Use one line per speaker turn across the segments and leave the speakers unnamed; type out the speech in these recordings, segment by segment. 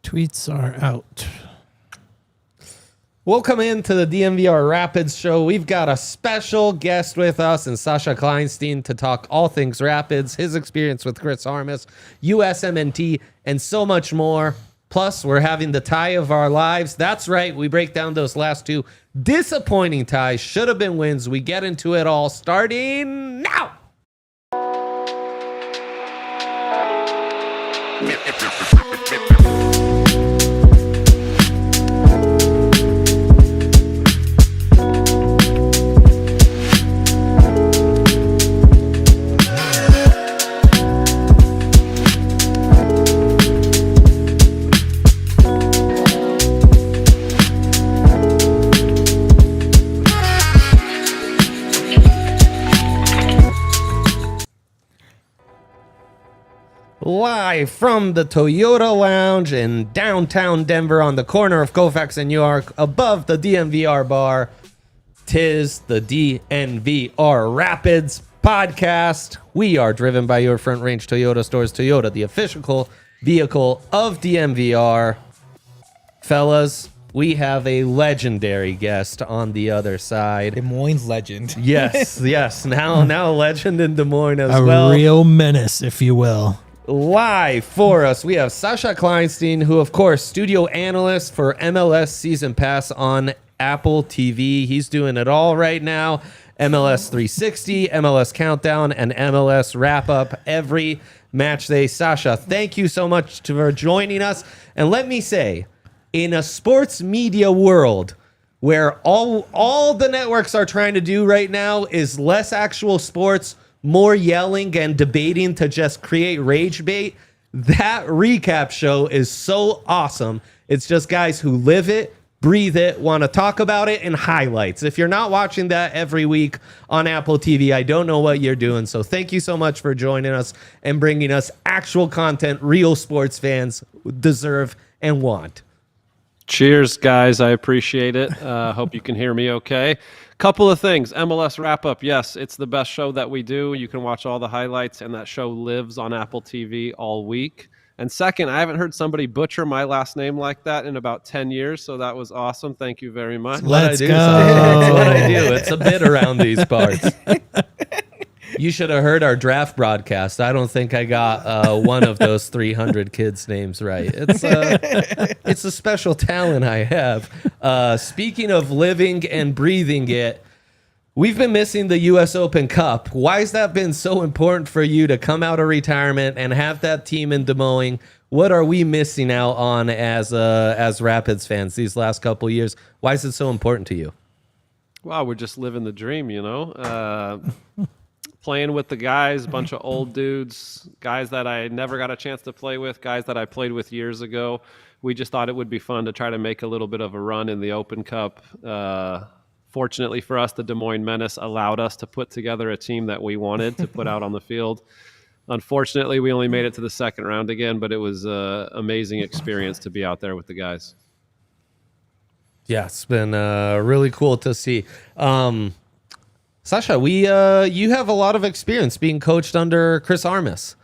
Tweets are out.
Welcome into the DNVR Rapids show. We've got a special guest with us and Sacha Kljestan to talk all things Rapids, his experience with Chris Armas, USMNT, and so much more. Plus, we're having the tie of our lives. That's right. We break down those last two disappointing ties. Should have been wins. We get into it all starting now. Live from the Toyota Lounge in downtown Denver on the corner of Colfax and York, above the DNVR bar, 'tis the DNVR Rapids podcast. We are driven by your Front Range Toyota stores. Toyota, the official vehicle of DNVR. Fellas, we have a legendary guest on the other side.
Des Moines legend.
Yes. Now a legend in Des Moines as well.
A real menace, if you will.
Live for us, we have Sacha Kljestan, who, of course, studio analyst for MLS Season Pass on Apple TV. He's doing it all right now. MLS 360, MLS Countdown, and MLS Wrap-Up every match day. Sacha, thank you so much for joining us. And let me say, in a sports media world where all the networks are trying to do right now is less actual sports, more yelling and debating to just create rage bait, that recap show is so awesome. It's just guys who live it, breathe it, want to talk about it, and highlights. If you're not watching that every week on Apple TV, I don't know what you're doing. So thank you so much for joining us and bringing us actual content real sports fans deserve and want.
Cheers, guys. I appreciate it. Hope you can hear me okay. Couple of things. MLS Wrap-Up. Yes, it's the best show that we do. You can watch all the highlights, and that show lives on Apple TV all week. And second, I haven't heard somebody butcher my last name like that in about 10 years, so that was awesome. Thank you very much.
Let's go.
That's what I do. It's a bit around these parts. You should have heard our draft broadcast. I don't think I got one of those 300 kids' names right. It's a special talent I have. Speaking of living and breathing it, we've been missing the U.S. Open Cup. Why has that been so important for you to come out of retirement and have that team in Des Moines? What are we missing out on as Rapids fans these last couple years? Why is it so important to you?
Wow, we're just living the dream, you know? Playing with the guys, a bunch of old dudes, guys that I never got a chance to play with, guys that I played with years ago. We just thought it would be fun to try to make a little bit of a run in the Open Cup. Fortunately for us, the Des Moines Menace allowed us to put together a team that we wanted to put out on the field. Unfortunately, we only made it to the second round again, but it was an amazing experience to be out there with the guys.
Yeah, it's been really cool to see. Sacha, you have a lot of experience being coached under Chris Armas.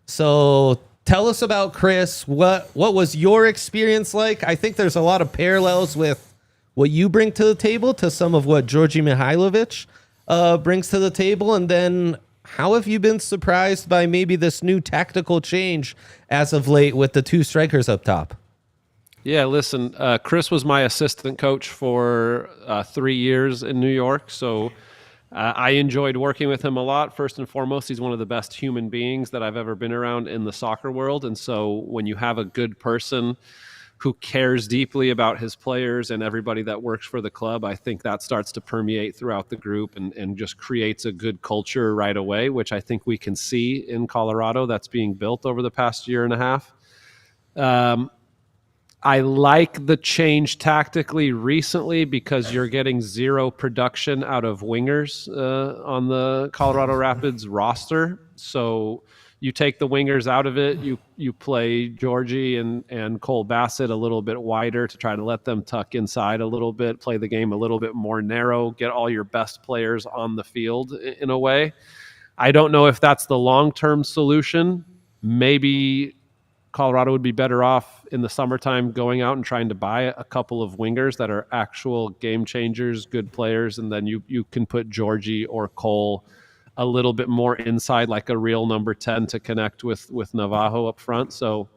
So tell us about Chris. What was your experience like? I think there's a lot of parallels with what you bring to the table to some of what Djordje Mihailovic brings to the table. And then how have you been surprised by maybe this new tactical change as of late with the two strikers up top?
Yeah, listen, Chris was my assistant coach for 3 years in New York, so I enjoyed working with him a lot. First and foremost, he's one of the best human beings that I've ever been around in the soccer world. And so when you have a good person who cares deeply about his players and everybody that works for the club, I think that starts to permeate throughout the group and just creates a good culture right away, which I think we can see in Colorado that's being built over the past year and a half. I like the change tactically recently because you're getting zero production out of wingers on the Colorado Rapids roster. So you take the wingers out of it, you play Djordje and Cole Bassett a little bit wider to try to let them tuck inside a little bit, play the game a little bit more narrow, get all your best players on the field in a way. I don't know if that's the long-term solution. Maybe Colorado would be better off in the summertime going out and trying to buy a couple of wingers that are actual game changers, good players, and then you can put Georgie or Cole a little bit more inside, like a real number 10 to connect with Navajo up front. So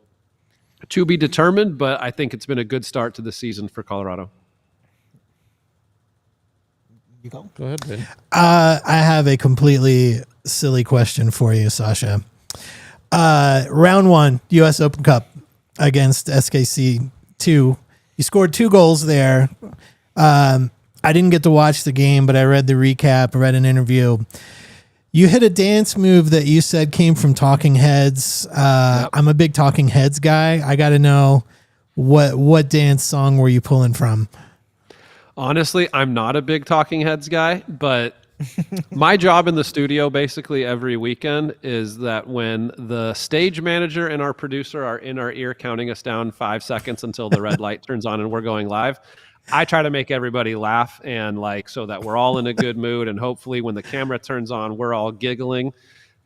to be determined, but I think it's been a good start to the season for Colorado.
You go ahead, Ben.
I have a completely silly question for you, Sacha. Round 1, U.S. Open Cup against SKC 2. You scored 2 goals there. I didn't get to watch the game, but I read the recap, read an interview. You hit a dance move that you said came from Talking Heads.
Yep.
I'm a big Talking Heads guy. I got to know what dance song were you pulling from?
Honestly, I'm not a big Talking Heads guy, but my job in the studio basically every weekend is that when the stage manager and our producer are in our ear counting us down 5 seconds until the red light turns on and we're going live, I try to make everybody laugh and so that we're all in a good mood, and hopefully when the camera turns on, we're all giggling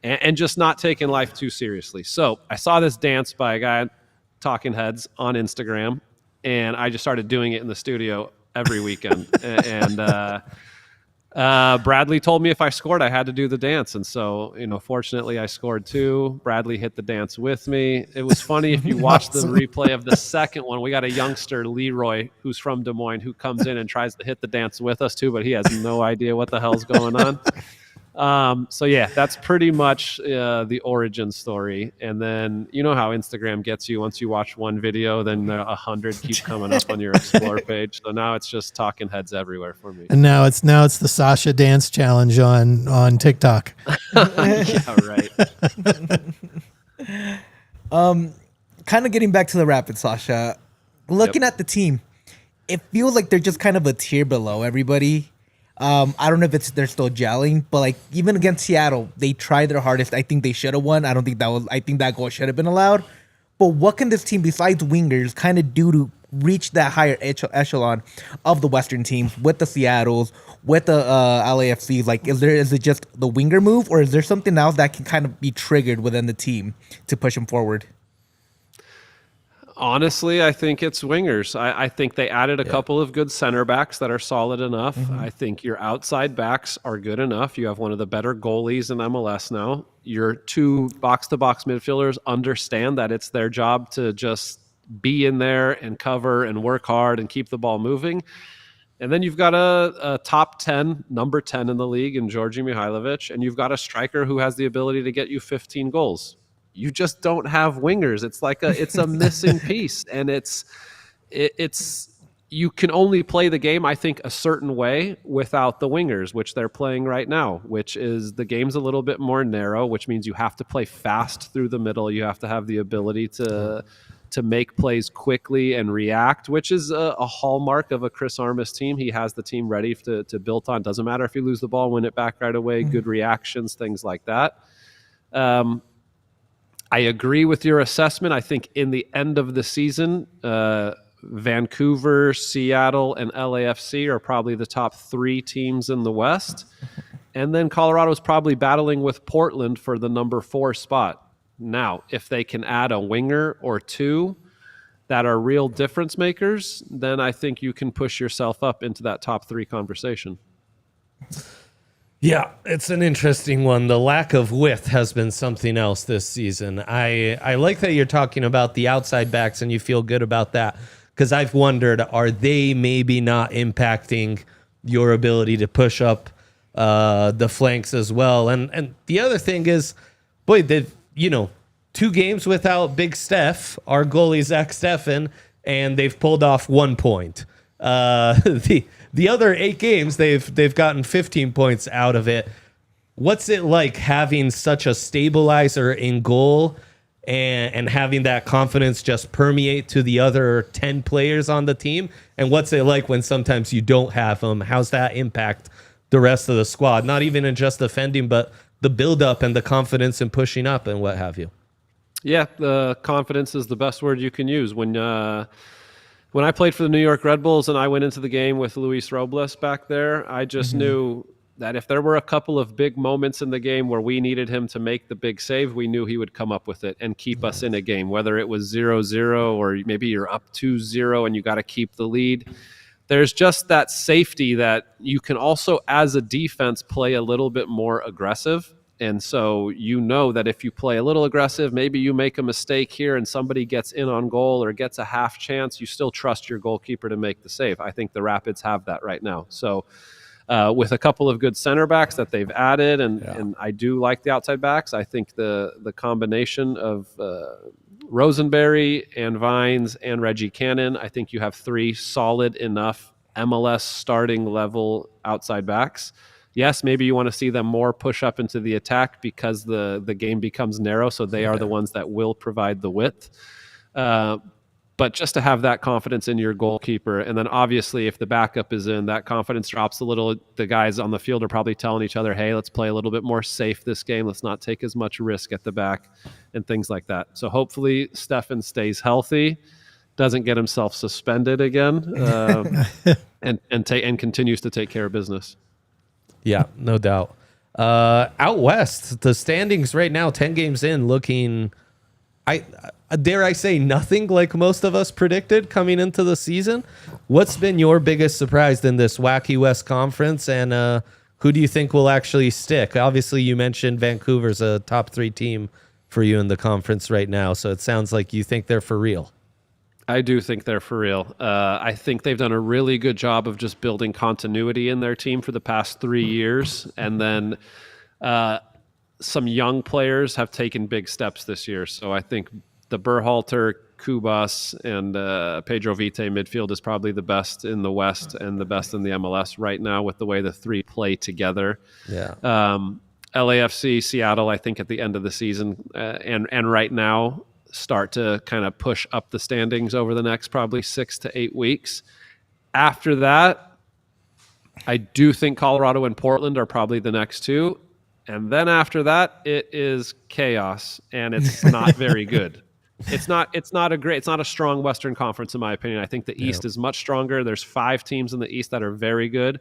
and just not taking life too seriously. So I saw this dance by a guy, Talking Heads, on Instagram, and I just started doing it in the studio every weekend. And Bradley told me if I scored, I had to do the dance. And so, fortunately I scored 2. Bradley hit the dance with me. It was funny. If you watch the replay of the second one, we got a youngster, Leroy, who's from Des Moines, who comes in and tries to hit the dance with us too, but he has no idea what the hell's going on. So yeah, that's pretty much the origin story. And then you know how Instagram gets you. Once you watch one video, then 100 keep coming up on your Explore page. So now it's just Talking Heads everywhere for me.
And now it's the Sacha Dance Challenge on TikTok.
Yeah, right.
Kind of getting back to the Rapids, Sacha. Looking at the team, it feels like they're just kind of a tier below everybody. I don't know if they're still gelling, but even against Seattle, they tried their hardest. I think they should have won. I think that goal should have been allowed. But what can this team, besides wingers, kind of do to reach that higher echelon of the Western teams with the Seattles, with the LAFCs? Is it just the winger move, or is there something else that can kind of be triggered within the team to push them forward?
Honestly, I think it's wingers. I think they added a couple of good center backs that are solid enough. Mm-hmm. I think your outside backs are good enough. You have one of the better goalies in MLS now. Your 2 box-to-box midfielders understand that it's their job to just be in there and cover and work hard and keep the ball moving. And then you've got a top 10, number 10 in the league in Georgi Mihailovic, and you've got a striker who has the ability to get you 15 goals. You just don't have wingers. It's a missing piece, and it's you can only play the game, I think, a certain way without the wingers, which they're playing right now, which is the game's a little bit more narrow, which means you have to play fast through the middle. You have to have the ability to make plays quickly and react, which is a hallmark of a Chris Armas team. He has the team ready to build on. Doesn't matter if you lose the ball, win it back right away, good reactions, things like that. I agree with your assessment. I think in the end of the season, Vancouver, Seattle, and LAFC are probably the top 3 teams in the West. And then Colorado's probably battling with Portland for the number 4 spot. Now, if they can add a winger or 2 that are real difference makers, then I think you can push yourself up into that top 3 conversation.
Yeah, it's an interesting one. The lack of width has been something else this season. I like that you're talking about the outside backs and you feel good about that, because I've wondered, are they maybe not impacting your ability to push up the flanks as well? And the other thing is, boy, 2 games without Big Steph, our goalie Zach Steffen, and they've pulled off 1 point. The other 8 games, they've gotten 15 points out of it. What's it like having such a stabilizer in goal and having that confidence just permeate to the other 10 players on the team? And what's it like when sometimes you don't have them? How's that impact the rest of the squad? Not even in just defending, but the build-up and the confidence in pushing up and what have you.
Yeah, the confidence is the best word you can use. When I played for the New York Red Bulls and I went into the game with Luis Robles back there, I just knew that if there were a couple of big moments in the game where we needed him to make the big save, we knew he would come up with it and keep us in a game, whether it was 0-0 or maybe you're up 2-0 and you got to keep the lead. There's just that safety that you can also, as a defense, play a little bit more aggressive. And so you know that if you play a little aggressive, maybe you make a mistake here and somebody gets in on goal or gets a half chance, you still trust your goalkeeper to make the save. I think the Rapids have that right now. So with a couple of good center backs that they've added, and I do like the outside backs, I think the combination of Rosenberry and Vines and Reggie Cannon, I think you have three solid enough MLS starting level outside backs. Yes, maybe you want to see them more push up into the attack because the game becomes narrow, so they are the ones that will provide the width. But just to have that confidence in your goalkeeper, and then obviously if the backup is in, that confidence drops a little. The guys on the field are probably telling each other, hey, let's play a little bit more safe this game. Let's not take as much risk at the back and things like that. So hopefully Stefan stays healthy, doesn't get himself suspended again, and continues to take care of business.
Yeah, no doubt. Out west, the standings right now, 10 games in, looking, dare I say, nothing like most of us predicted coming into the season. What's been your biggest surprise in this wacky West Conference, and who do you think will actually stick? Obviously, you mentioned Vancouver's a top 3 team for you in the conference right now, so it sounds like you think they're for real.
I do think they're for real. I think they've done a really good job of just building continuity in their team for the past 3 years. And then some young players have taken big steps this year. So I think the Berhalter, Kubas, and Pedro Vite midfield is probably the best in the West and the best in the MLS right now with the way the three play together.
Yeah.
LAFC, Seattle, I think at the end of the season and right now, start to kind of push up the standings over the next probably 6 to 8 weeks. After that, I do think Colorado and Portland are probably the next two. And then after that, it is chaos, and it's not very good. It's not a strong Western Conference, in my opinion. I think the East is much stronger. There's 5 teams in the East that are very good.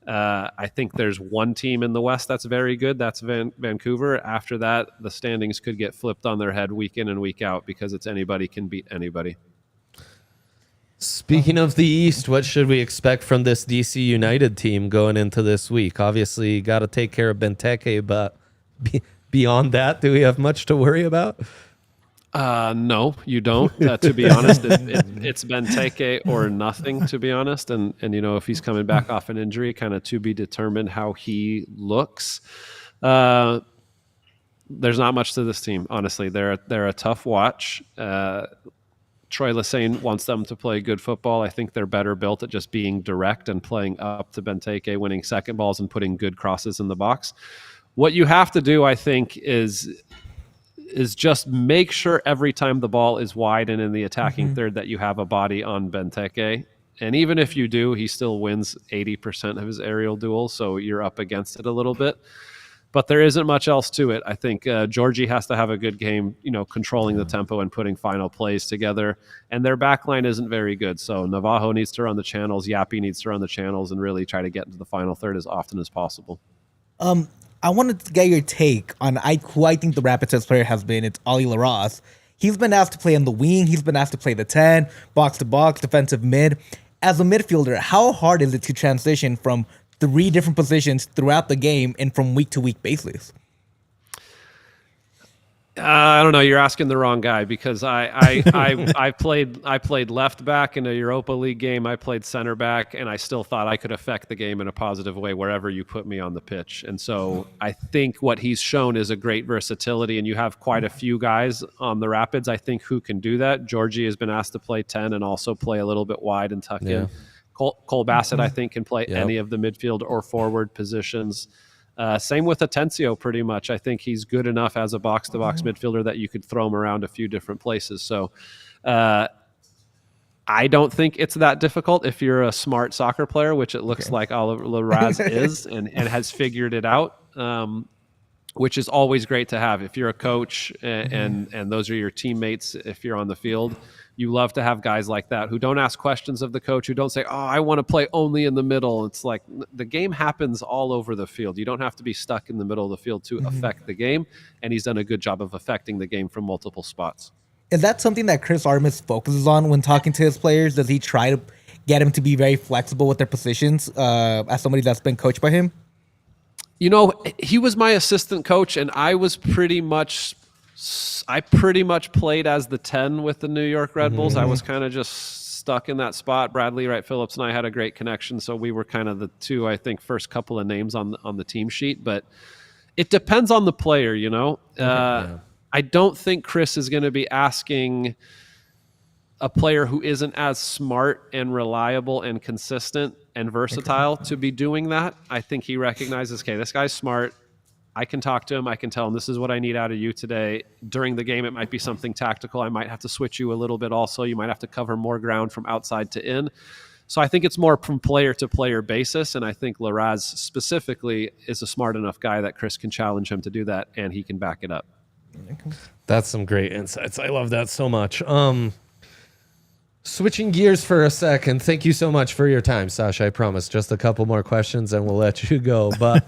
I think there's one team in the West that's very good. That's Vancouver. After that, the standings could get flipped on their head week in and week out because it's anybody can beat anybody.
Speaking of the East, what should we expect from this DC United team going into this week? Obviously, got to take care of Benteke, but beyond that, do we have much to worry about?
No, you don't. To be honest, it's Benteke or nothing, to be honest. And you know, if he's coming back off an injury, kind of to be determined how he looks. There's not much to this team, honestly. They're a tough watch. Troy Lesesne wants them to play good football. I think they're better built at just being direct and playing up to Benteke, winning second balls and putting good crosses in the box. What you have to do, I think, is just make sure every time the ball is wide and in the attacking third that you have a body on Benteke. And even if you do, he still wins 80% of his aerial duels, so you're up against it a little bit. But there isn't much else to it. I think Georgie has to have a good game, you know, controlling the tempo and putting final plays together. And their back line isn't very good. So Navajo needs to run the channels, Yappy needs to run the channels, and really try to get into the final third as often as possible.
I wanted to get your take on who I think the Rapids best player has been. It's Ollie LaRosse. He's been asked to play on the wing. He's been asked to play the 10, box-to-box, defensive mid. As a midfielder, how hard is it to transition from 3 different positions throughout the game and from week-to-week basis?
I don't know. You're asking the wrong guy because I played left back in a Europa League game. I played center back, and I still thought I could affect the game in a positive way wherever you put me on the pitch. And so I think what he's shown is a great versatility, and you have quite a few guys on the Rapids, I think, who can do that. Georgie has been asked to play 10 and also play a little bit wide and tuck in. Cole Bassett, I think, can play any of the midfield or forward positions. Same with Atencio, pretty much. I think he's good enough as a box-to-box midfielder that you could throw him around a few different places. So I don't think it's that difficult if you're a smart soccer player, which it looks like Oliver Laraz is and has figured it out. which is always great to have. If you're a coach and those are your teammates, if you're on the field, you love to have guys like that who don't ask questions of the coach, who don't say, oh, I want to play only in the middle. It's like the game happens all over the field. You don't have to be stuck in the middle of the field to affect the game. And he's done a good job of affecting the game from multiple spots.
Is that something that Chris Armas focuses on when talking to his players? Does he try to get him to be very flexible with their positions as somebody that's been coached by him?
You know, he was my assistant coach, and I pretty much played as the 10 with the New York Red Bulls. I was kind of just stuck in that spot. Bradley Wright Phillips and I had a great connection, so we were kind of the two, I think, first couple of names on the team sheet. But it depends on the player, you know. I don't think Chris is going to be asking a player who isn't as smart and reliable and consistent and versatile to be doing that. I think he recognizes, okay, this guy's smart. I can talk to him. I can tell him this is what I need out of you today. During the game, it might be something tactical. I might have to switch you a little bit also. You might have to cover more ground from outside to in. So I think it's more from player to player basis. And I think Larraz specifically is a smart enough guy that Chris can challenge him to do that, and he can back it up.
That's some great insights. I love that so much. Switching gears for a second. Thank you so much for your time, Sacha. I promise just a couple more questions and we'll let you go. But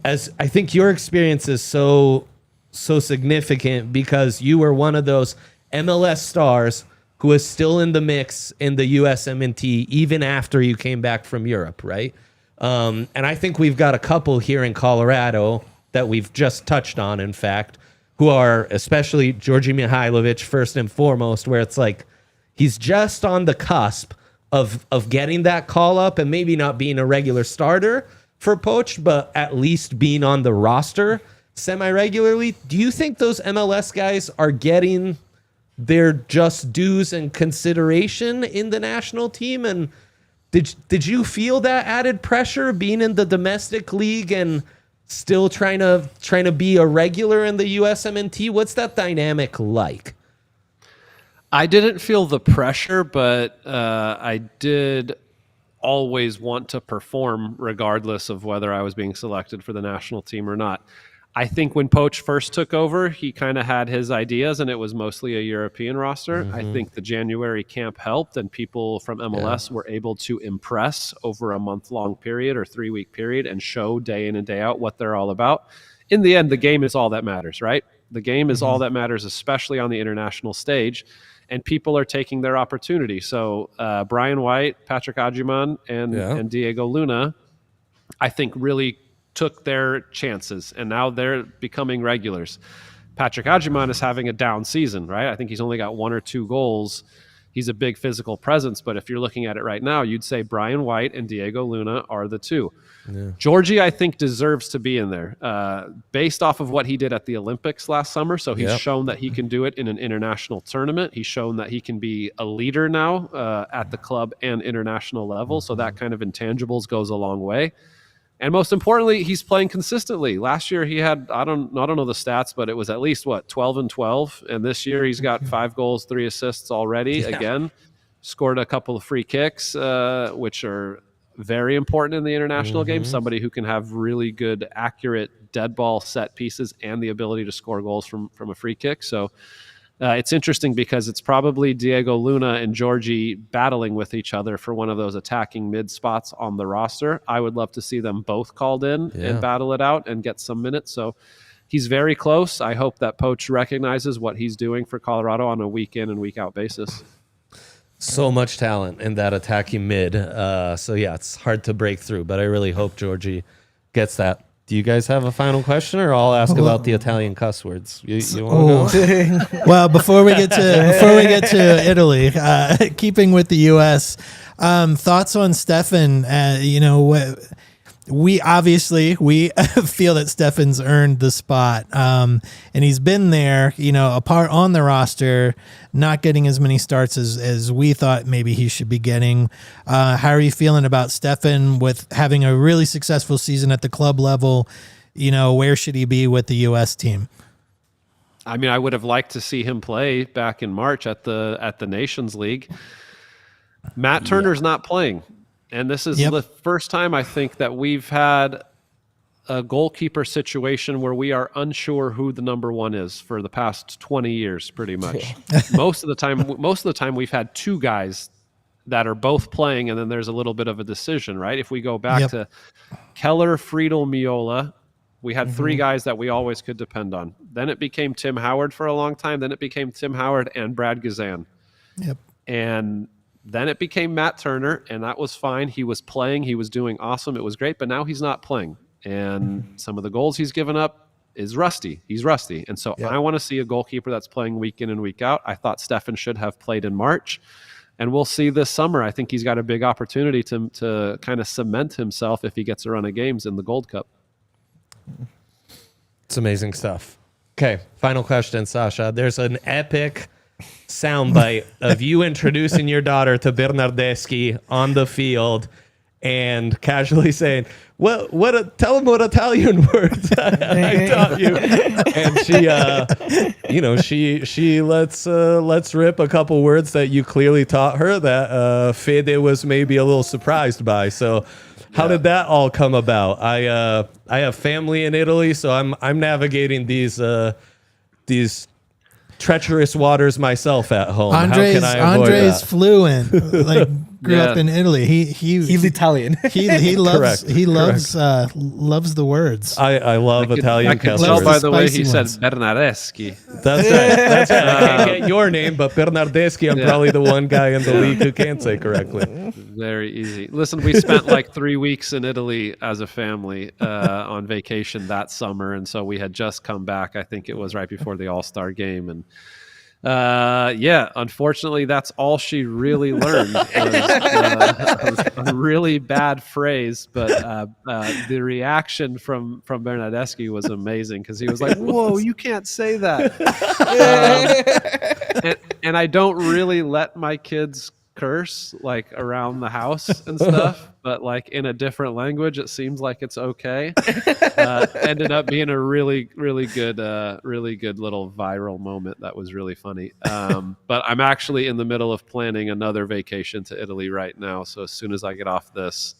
as I think your experience is so significant because you were one of those MLS stars who is still in the mix in the USMNT even after you came back from Europe, right? And I think we've got a couple here in Colorado that we've just touched on, in fact, who are especially Georgi Mihailovic, first and foremost, where it's like he's just on the cusp of getting that call up and maybe not being a regular starter for Poach, but at least being on the roster semi-regularly. Do you think those MLS guys are getting their just dues and consideration in the national team? And did you feel that added pressure being in the domestic league and still trying to be a regular in the USMNT? What's that dynamic like?
I didn't feel the pressure, but I did always want to perform regardless of whether I was being selected for the national team or not. I think when Poach first took over, he kind of had his ideas, and it was mostly a European roster. I think the January camp helped, and people from MLS were able to impress over a month-long period or 3-week period and show day in and day out what they're all about. In the end, the game is all that matters, right? The game is all that matters, especially on the international stage, and people are taking their opportunity. So Brian White, Patrick Agyemang, and Diego Luna, I think really took their chances, and now they're becoming regulars. Patrick Agyemang is having a down season, right? I think he's only got 1 or 2 goals. He's a big physical presence, but if you're looking at it right now, you'd say Brian White and Diego Luna are the 2. Georgi, I think, deserves to be in there based off of what he did at the Olympics last summer. So he's shown that he can do it in an international tournament. He's shown that he can be a leader now at the club and international level. So that kind of intangibles goes a long way. And most importantly, he's playing consistently. Last year he had, I don't know the stats, but it was at least 12 and 12. And this year he's got 5 goals, 3 assists already. Again, scored a couple of free kicks, which are very important in the international game. Somebody who can have really good, accurate dead ball set pieces and the ability to score goals from a free kick. So it's interesting because it's probably Diego Luna and Georgi battling with each other for one of those attacking mid spots on the roster. I would love to see them both called in and battle it out and get some minutes. So he's very close. I hope that Poach recognizes what he's doing for Colorado on a week in and week out basis.
So much talent in that attacking mid. So yeah, it's hard to break through, but I really hope Georgi gets that. Do you guys have a final question, or I'll ask about the Italian cuss words? You want to go?
Well, before we get to Italy, keeping with the U.S., thoughts on Stefan? We obviously feel that Stefan's earned the spot, and he's been there, apart on the roster, not getting as many starts as we thought maybe he should be getting. How are you feeling about Stefan with having a really successful season at the club level? Where should he be with the U.S. team?
I mean, I would have liked to see him play back in March at the Nations League. Matt Turner's not playing. And this is the first time I think that we've had a goalkeeper situation where we are unsure who the number one is for the past 20 years, pretty much. Most of the time we've had two guys that are both playing, and then there's a little bit of a decision, right? If we go back to Keller, Friedel, Miola, we had three guys that we always could depend on. Then it became Tim Howard for a long time. Then it became Tim Howard and Brad Gazan.
Yep.
And then it became Matt Turner, and that was fine. He was playing. He was doing awesome. It was great, but now he's not playing. And some of the goals he's given up is rusty. He's rusty. And so I want to see a goalkeeper that's playing week in and week out. I thought Stefan should have played in March. And we'll see this summer. I think he's got a big opportunity to kind of cement himself if he gets a run of games in the Gold Cup.
It's amazing stuff. Okay, final question, Sacha. There's an epic soundbite of you introducing your daughter to Bernardeschi on the field and casually saying, tell him what Italian words I taught you. And she lets rip a couple words that you clearly taught her that Fede was maybe a little surprised by. So how did that all come about? I have family in Italy, so I'm navigating these treacherous waters myself at home.
Andre's
that?
fluent. Like grew up in Italy.
He's Italian.
He loves
Correct.
loves the words.
I love Italian
I can
cuss
tell
words.
by the way he
Spicy
said
ones.
Bernardeschi.
That's right. I can't get your name, but Bernardeschi, I'm probably the one guy in the league who can't say correctly.
Very easy. Listen, we spent like 3 weeks in Italy as a family on vacation that summer, and so we had just come back. I think it was right before the All-Star game, and unfortunately, that's all she really learned. Was a really bad phrase, but the reaction from Bernardeschi was amazing because he was like, "Whoa, you can't say that!" And I don't really let my kids curse like around the house and stuff, but like in a different language, it seems like it's okay. Ended up being a really good little viral moment that was really funny. But I'm actually in the middle of planning another vacation to Italy right now. So as soon as I get off this,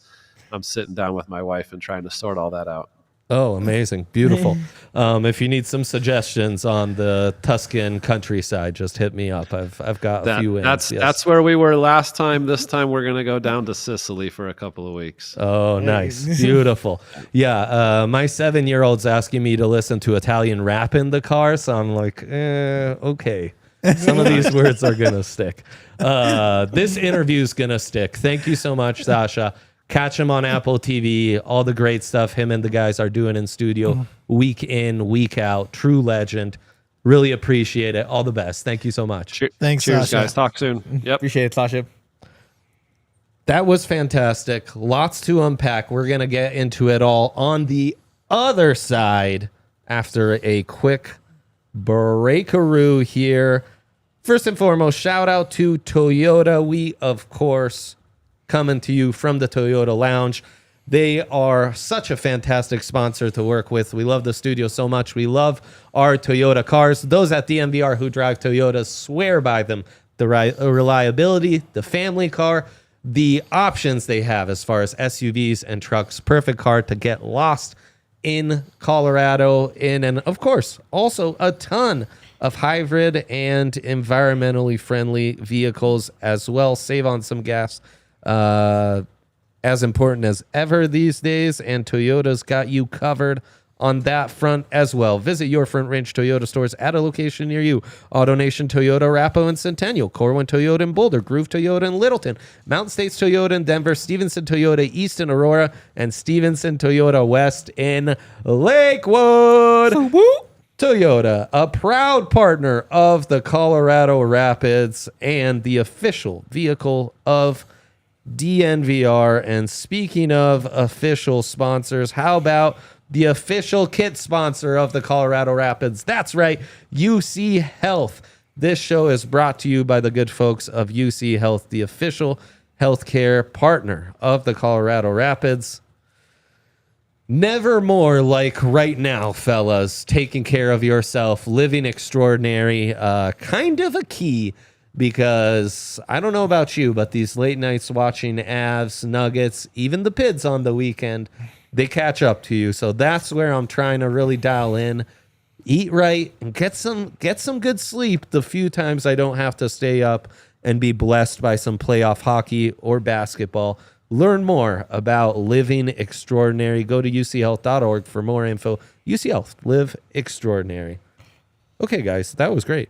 I'm sitting down with my wife and trying to sort all that out.
Oh, amazing. Beautiful. If you need some suggestions on the Tuscan countryside, just hit me up. I've got a few in.
That's where we were last time. This time we're going to go down to Sicily for a couple of weeks.
Oh, nice. Beautiful. Yeah. My 7-year-old's asking me to listen to Italian rap in the car. So I'm like, okay. Some of these words are going to stick. This interview is going to stick. Thank you so much, Sacha. Catch him on Apple TV. All the great stuff him and the guys are doing in studio week in, week out. True legend. Really appreciate it. All the best. Thank you so much.
Thanks,
Cheers,
Sacha.
guys. Talk soon. Yep.
Appreciate it, Sasha.
That was fantastic. Lots to unpack. We're going to get into it all on the other side after a quick breakaroo here. First and foremost, shout out to Toyota. We, of course, coming to you from the Toyota Lounge. They are such a fantastic sponsor to work with. We love the studio so much. We love our Toyota cars. Those at DNVR who drive Toyotas swear by them. The reliability, the family car, the options they have as far as SUVs and trucks. Perfect car to get lost in Colorado in, and of course, also a ton of hybrid and environmentally friendly vehicles as well. Save on some gas. As important as ever these days, and Toyota's got you covered on that front as well. Visit your Front Range Toyota stores at a location near you. AutoNation Toyota, Arapahoe and Centennial, Corwin Toyota in Boulder, Groove Toyota in Littleton, Mountain States Toyota in Denver, Stevenson Toyota East in Aurora, and Stevenson Toyota West in Lakewood. Toyota, a proud partner of the Colorado Rapids and the official vehicle of DNVR. And speaking of official sponsors, how about the official kit sponsor of the Colorado Rapids? That's right, UC Health. This show is brought to you by the good folks of UC Health, the official healthcare partner of the Colorado Rapids. Never more like right now, fellas, taking care of yourself, living extraordinary, kind of a key. Because I don't know about you, but these late nights watching Avs, Nuggets, even the Pids on the weekend, they catch up to you. So that's where I'm trying to really dial in. Eat right and get some good sleep the few times I don't have to stay up and be blessed by some playoff hockey or basketball. Learn more about living extraordinary. Go to uchealth.org for more info. UC Health, live extraordinary. Okay, guys, that was great.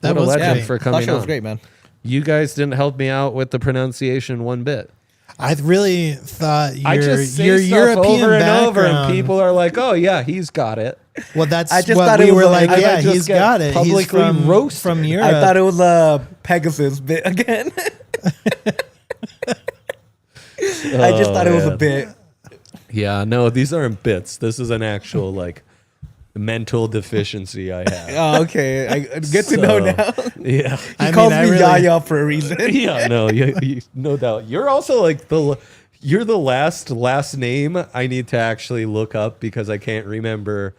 That
What a
was
legend
great.
for coming
Sasha
on.
was great, man.
You guys didn't help me out with the pronunciation one bit.
I really thought
I
your
just say
your
stuff
European
over and
background.
over, and people are like, "Oh yeah, he's got it."
Well, that's
I just
what
thought
we
it was
were
a-
like.
I
Yeah,
might just
he's
get
got it. He's
publicly
from
roasted.
from Europe.
I thought it was a Pegasus bit again. I just thought it was a
man.
bit.
Yeah, no, these aren't bits. This is an actual like mental deficiency I have.
Oh, okay. I good to know now.
Yeah,
He calls me Yahya for a reason.
yeah, no, no doubt. You're also like you're the last name I need to actually look up because I can't remember.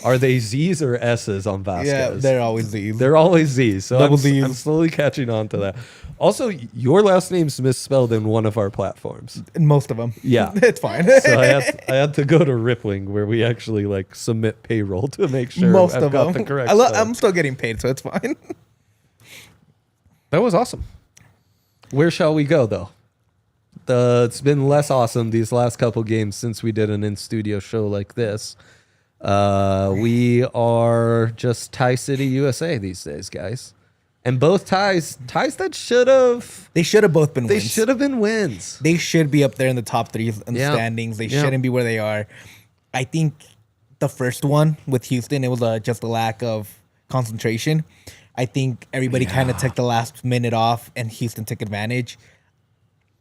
Are they Z's or S's on Vazquez?
Yeah, they're always these.
They're always Z's. So
Double
I'm
Z's.
slowly catching on to that. Also, your last name's misspelled in one of our platforms.
Most of them.
Yeah.
It's fine.
So I had to go to Rippling where we actually like submit payroll to make sure
Most
I've
of
got
them.
the correct
I'm still getting paid, so it's fine.
That was awesome. Where shall we go though? It's been less awesome these last couple games since we did an in-studio show like this. We are just Tie City, USA these days, guys. And both ties that should have
They should have both been
they
wins.
should have been wins.
They should be up there in the top three in the
Yeah.
standings. They
Yeah.
shouldn't be where they are. I think the first one with Houston, it was just a lack of concentration. I think everybody kind of took the last minute off, and Houston took advantage.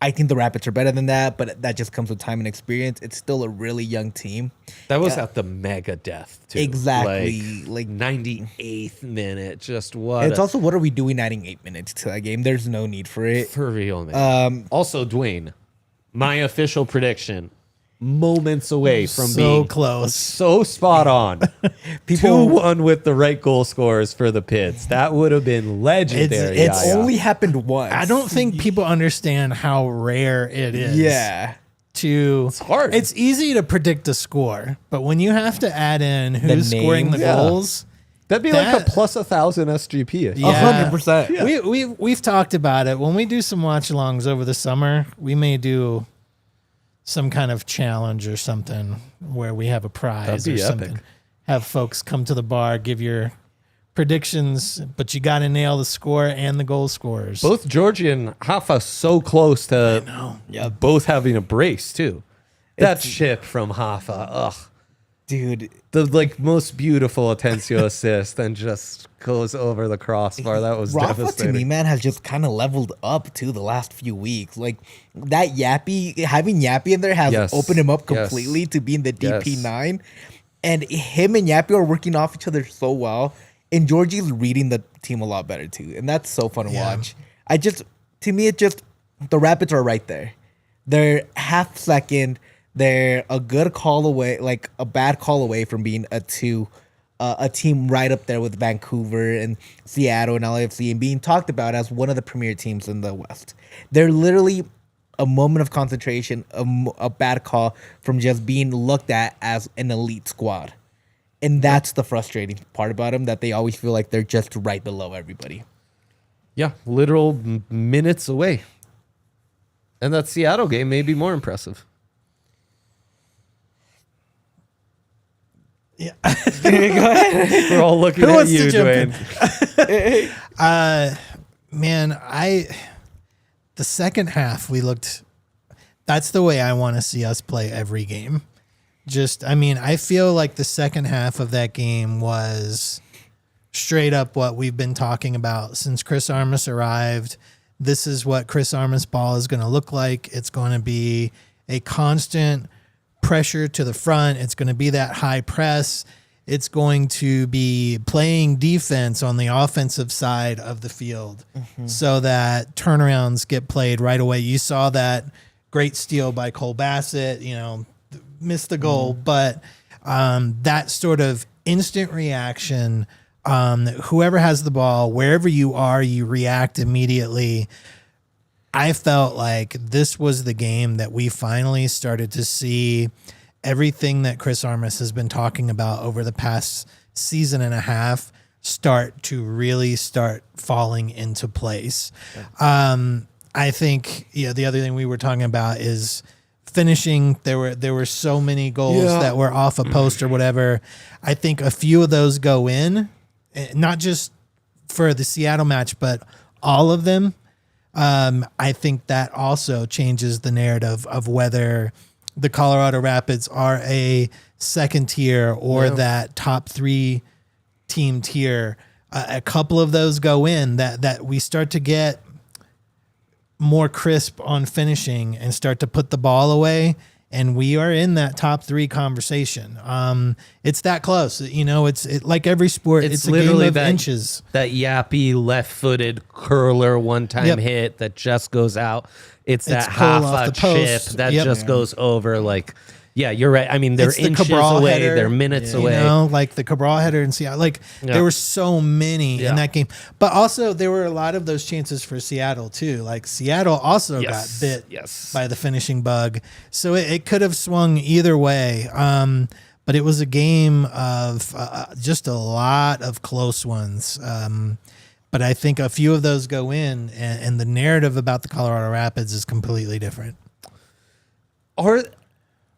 I think the Rapids are better than that, but that just comes with time and experience. It's still a really young team.
That was at the mega death, too.
Exactly.
Like 98th minute. Just what?
It's also, what are we doing adding 8 minutes to that game? There's no need for it.
for real, man. Also, Duane, my official prediction, moments away from
so
being
close.
so spot on.
People-
2-1 with the right goal scorers for the Pids. That would have been legendary.
It's
Yahya.
only happened once.
I don't think people understand how rare it is.
Yeah.
It's
hard.
It's easy to predict a score, but when you have to add in who's scoring the
names.
Yeah.
goals,
That'd be like
that-
a plus 1,000 SGP.
Yeah.
100%.
we've talked about it. When we do some watch-alongs over the summer, we may do some kind of challenge or something where we have a prize
That'd
or
be
something.
epic.
Have folks come to the bar, give your predictions, but you got to nail the score and the goal scorers.
Both Georgie and Hafa so close to both having a brace, too. That chip from Hafa, ugh.
Dude,
The like most beautiful Atencio assist and just goes over the crossbar. That was
Rafa to
devastating.
me, man, has just kind of leveled up too the last few weeks. Like that having Yappy in there has
Yes.
opened him up
Yes.
completely to be in the
Yes.
DP9. And him and Yappy are working off each other so well. And Georgie's reading the team a lot better too. And that's so fun to watch. To me, the Rapids are right there. They're half second. They're a good call away, like a bad call away from being a team right up there with Vancouver and Seattle and LAFC and being talked about as one of the premier teams in the West. They're literally a moment of concentration, a bad call from just being looked at as an elite squad. And that's the frustrating part about them, that they always feel like they're just right below everybody.
Yeah, literal minutes away. And that Seattle game may be more impressive.
Yeah.
We're all looking
Who
at
wants to
you,
jump
Duane.
in? Man, the second half that's the way I want to see us play every game. I feel like the second half of that game was straight up what we've been talking about since Chris Armas arrived. This is what Chris Armas ball is going to look like. It's going to be a constant pressure to the front. It's going to be that high press. It's going to be playing defense on the offensive side of the field so that turnarounds get played right away. You saw that great steal by Cole Bassett, missed the goal, but that sort of instant reaction, whoever has the ball, wherever you are, you react immediately. I felt like this was the game that we finally started to see everything that Chris Armas has been talking about over the past season and a half start falling into place. I think the other thing we were talking about is finishing. There were so many goals that were off a post or whatever. I think a few of those go in, not just for the Seattle match, but all of them. I think that also changes the narrative of whether the Colorado Rapids are a second tier or that top 3 team tier. A couple of those go in that we start to get more crisp on finishing and start to put the ball away. And we are in that top 3 conversation. It's that close, it's like every sport. It's a
literally
game of inches.
That yappy left-footed curler one-time hit that just goes out. It's that half a chip that just goes over. Like, yeah, you're right. I mean, they're inches away.
Header,
they're minutes away.
Like the Cabral header in Seattle. There were so many in that game. But also, there were a lot of those chances for Seattle, too. Like, Seattle also got bit by the finishing bug. So it could have swung either way. But it was a game of just a lot of close ones. But I think a few of those go in, and the narrative about the Colorado Rapids is completely different.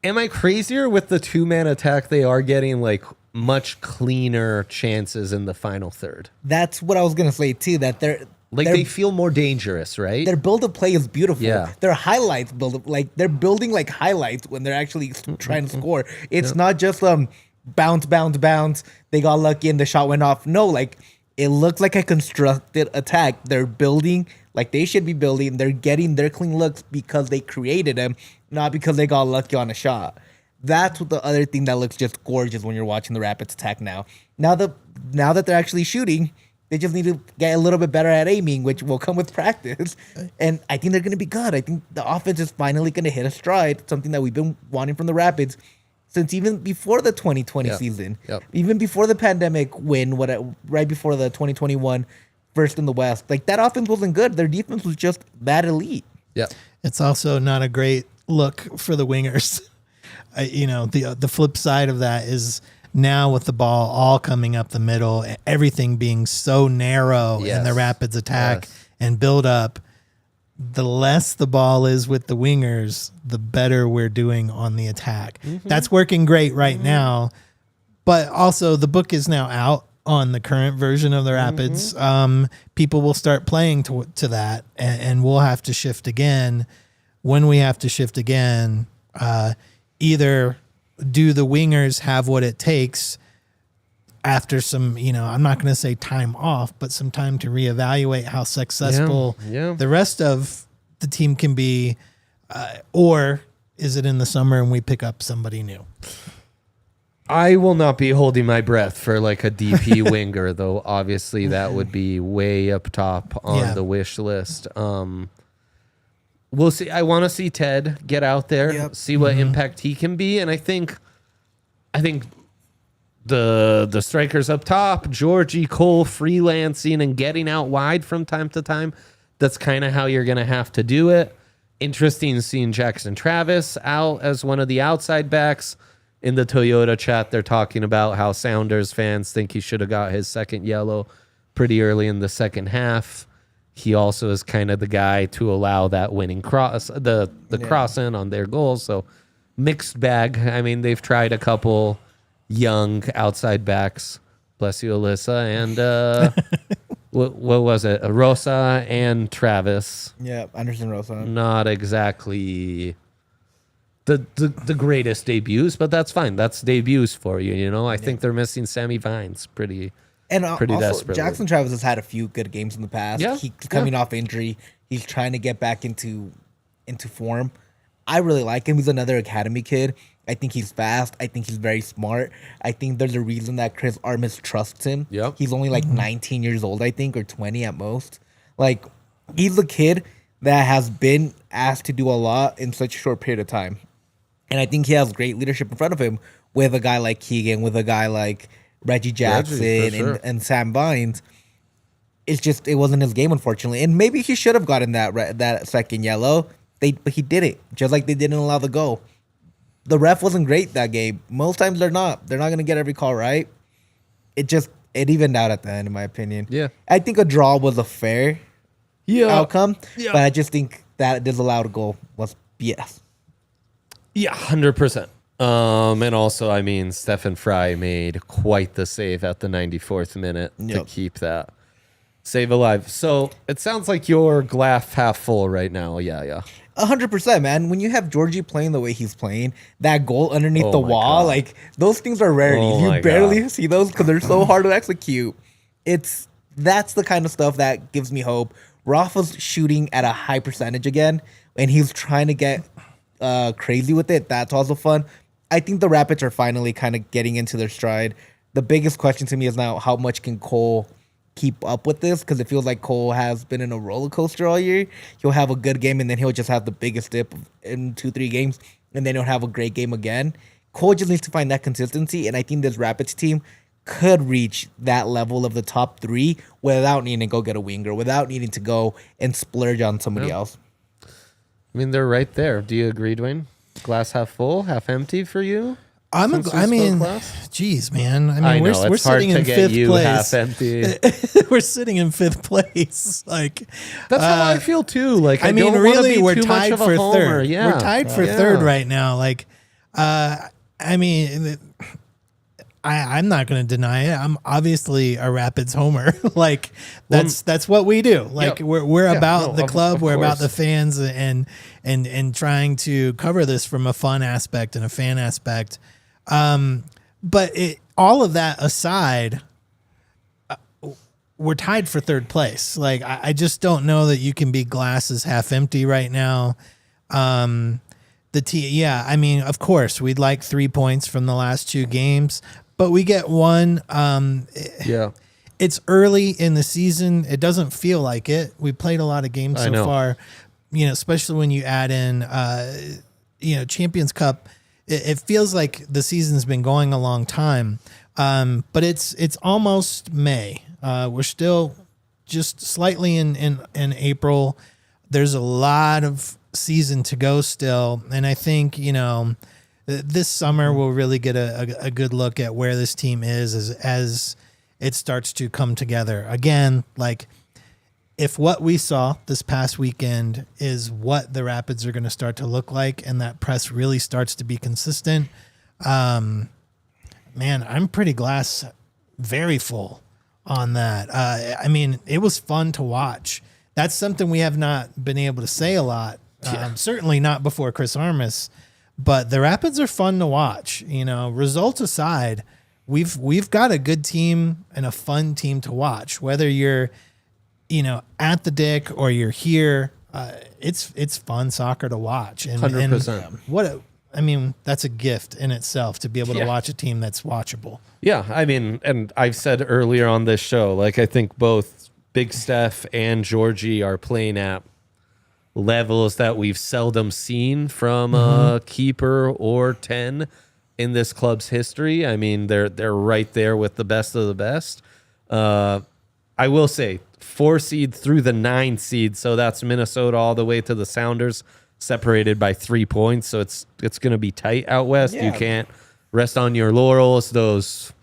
Am I crazier with the 2-man attack? They are getting like much cleaner chances in the final third.
That's what I was gonna say too. That
they feel more dangerous, right?
Their build up play is beautiful.
Yeah.
Their highlights build up, like they're building like highlights when they're actually trying to score. It's not just bounce. They got lucky and the shot went off. No, like it looks like a constructed attack. They're building like they should be building. They're getting their clean looks because they created them, not because they got lucky on a shot. That's what the other thing that looks just gorgeous when you're watching the Rapids attack now. Now that they're actually shooting, they just need to get a little bit better at aiming, which will come with practice. And I think they're going to be good. I think the offense is finally going to hit a stride, something that we've been wanting from the Rapids since even before the 2020 season, even before the pandemic win, right before the 2021 first in the West. Like, that offense wasn't good. Their defense was just that elite.
Yeah.
It's also not a great look for the wingers. The flip side of that is now with the ball all coming up the middle, everything being so narrow in the Rapids attack and build up, the less the ball is with the wingers, the better we're doing on the attack. That's working great right now, but also the book is now out on the current version of the Rapids. People will start playing to that, and we'll have to shift again. When we have to shift again, either do the wingers have what it takes after some, I'm not going to say time off, but some time to reevaluate how successful the rest of the team can be, or is it in the summer and we pick up somebody new?
I will not be holding my breath for like a DP winger, though. Obviously, that would be way up top on the wish list. We'll see. I want to see Ted get out there, see what impact he can be, and I think the strikers up top, Georgie, Cole, freelancing and getting out wide from time to time. That's kind of how you're going to have to do it. Interesting seeing Jackson Travis out as one of the outside backs. In the Toyota chat, they're talking about how Sounders fans think he should have got his second yellow pretty early in the second half. He also is kind of the guy to allow that winning cross, the cross in on their goals. So mixed bag. I mean, they've tried a couple young outside backs. Bless you, Alyssa. And what was it? Rosa and Travis.
Yeah, Anderson Rosa.
Not exactly the greatest debuts, but that's fine. That's debuts for you, I think they're missing Sammy Vines pretty also, desperately.
Jackson Travis has had a few good games in the past.
Yeah.
He's coming off injury. He's trying to get back into form. I really like him. He's another academy kid. I think he's fast. I think he's very smart. I think there's a reason that Chris Armas trusts him.
Yep.
He's only like 19 years old, I think, or 20 at most. Like, he's a kid that has been asked to do a lot in such a short period of time. And I think he has great leadership in front of him with a guy like Keegan, with a guy like Reggie Jackson
sure.
and Sam Vines. It's just it wasn't his game, unfortunately. And maybe he should have gotten that second yellow. But he didn't, just like they didn't allow the goal. The ref wasn't great that game. Most times they're not. They're not going to get every call right. It evened out at the end, in my opinion.
Yeah.
I think a draw was a fair outcome.
Yeah.
But I just think that disallowed goal was BS.
Yeah, 100%. And also, I mean, Stephen Fry made quite the save at the 94th minute to keep that save alive. So it sounds like you're glass half full right now. Yeah.
100%, man. When you have Georgie playing the way he's playing, that goal underneath the
my
wall,
God.
like those things are rarities.
Oh my
You barely
God.
see those because they're so hard to execute. That's the kind of stuff that gives me hope. Rafa's shooting at a high percentage again, and he's trying to get crazy with it. That's also fun. I think the Rapids are finally kind of getting into their stride. The biggest question to me is now how much can Cole keep up with this, because it feels like Cole has been in a roller coaster all year. He'll have a good game and then he'll just have the biggest dip in 2-3 games and then he'll have a great game again. Cole just needs to find that consistency, and I think this Rapids team could reach that level of the top 3 without needing to go get a winger, without needing to go and splurge on somebody else.
I mean, they're right there. Do you agree, Duane? Glass half full, half empty for you?
Geez, man.
I know,
we're
it's hard
sitting
to
in
get
fifth
you
place.
half empty.
We're sitting in 5th place. Like
That's how I feel too. Like,
I mean,
don't wanna
really,
be
we're
too much
tied
of a
for
homer.
3rd.
Yeah,
We're tied for 3rd right now. Like, I mean, I'm not going to deny it. I'm obviously a Rapids homer. Like that's what we do. Like we're about the club. We're about the fans and trying to cover this from a fun aspect and a fan aspect. But all of that aside, we're tied for 3rd place. Like I just don't know that you can be glasses half empty right now. I mean, of course, we'd like 3 points from the last 2 games, but we get 1. It's early in the season. It doesn't feel like it. We played a lot of games so far, especially when you add in, Champions Cup. It feels like the season's been going a long time, but it's almost May. We're still just slightly in April. There's a lot of season to go still, and I think this summer we'll really get a good look at where this team is as it starts to come together again. Like, if what we saw this past weekend is what the Rapids are going to start to look like, and that press really starts to be consistent, man, I'm pretty glass very full on that. I mean, it was fun to watch. That's something we have not been able to say a lot. Certainly not before Chris Armas, but the Rapids are fun to watch. Results aside, we've got a good team and a fun team to watch. Whether you're, at the Dick or you're here, it's fun soccer to watch. And
100%.
That's a gift in itself to be able to watch a team that's watchable.
Yeah, I mean, and I've said earlier on this show, like, I think both Big Steph and Georgie are playing at levels that we've seldom seen from a keeper or 10 in this club's history. I mean, they're right there with the best of the best. I will say 4 seed through the 9 seed, so that's Minnesota all the way to the Sounders, separated by 3 points. So it's going to be tight out west. You can't rest on your laurels. Those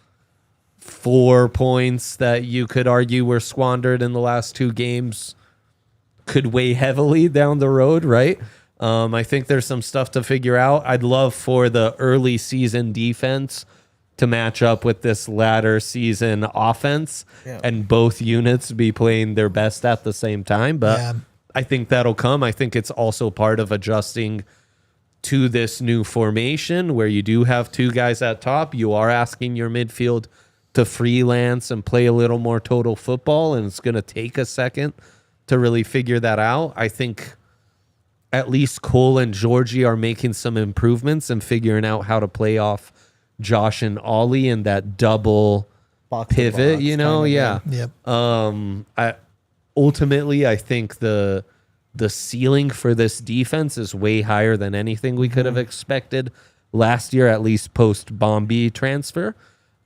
4 points that you could argue were squandered in the last 2 games could weigh heavily down the road, right? I think there's some stuff to figure out. I'd love for the early season defense to match up with this latter season offense and both units be playing their best at the same time. But I think that'll come. I think it's also part of adjusting to this new formation where you do have 2 guys at top. You are asking your midfield to freelance and play a little more total football, and it's going to take a second to really figure that out. I think at least Cole and Georgie are making some improvements and figuring out how to play off Josh and Ollie in that double
Box
pivot,
box
Yep.
Ultimately, I think the ceiling for this defense is way higher than anything we could have expected last year, at least post Bombi transfer.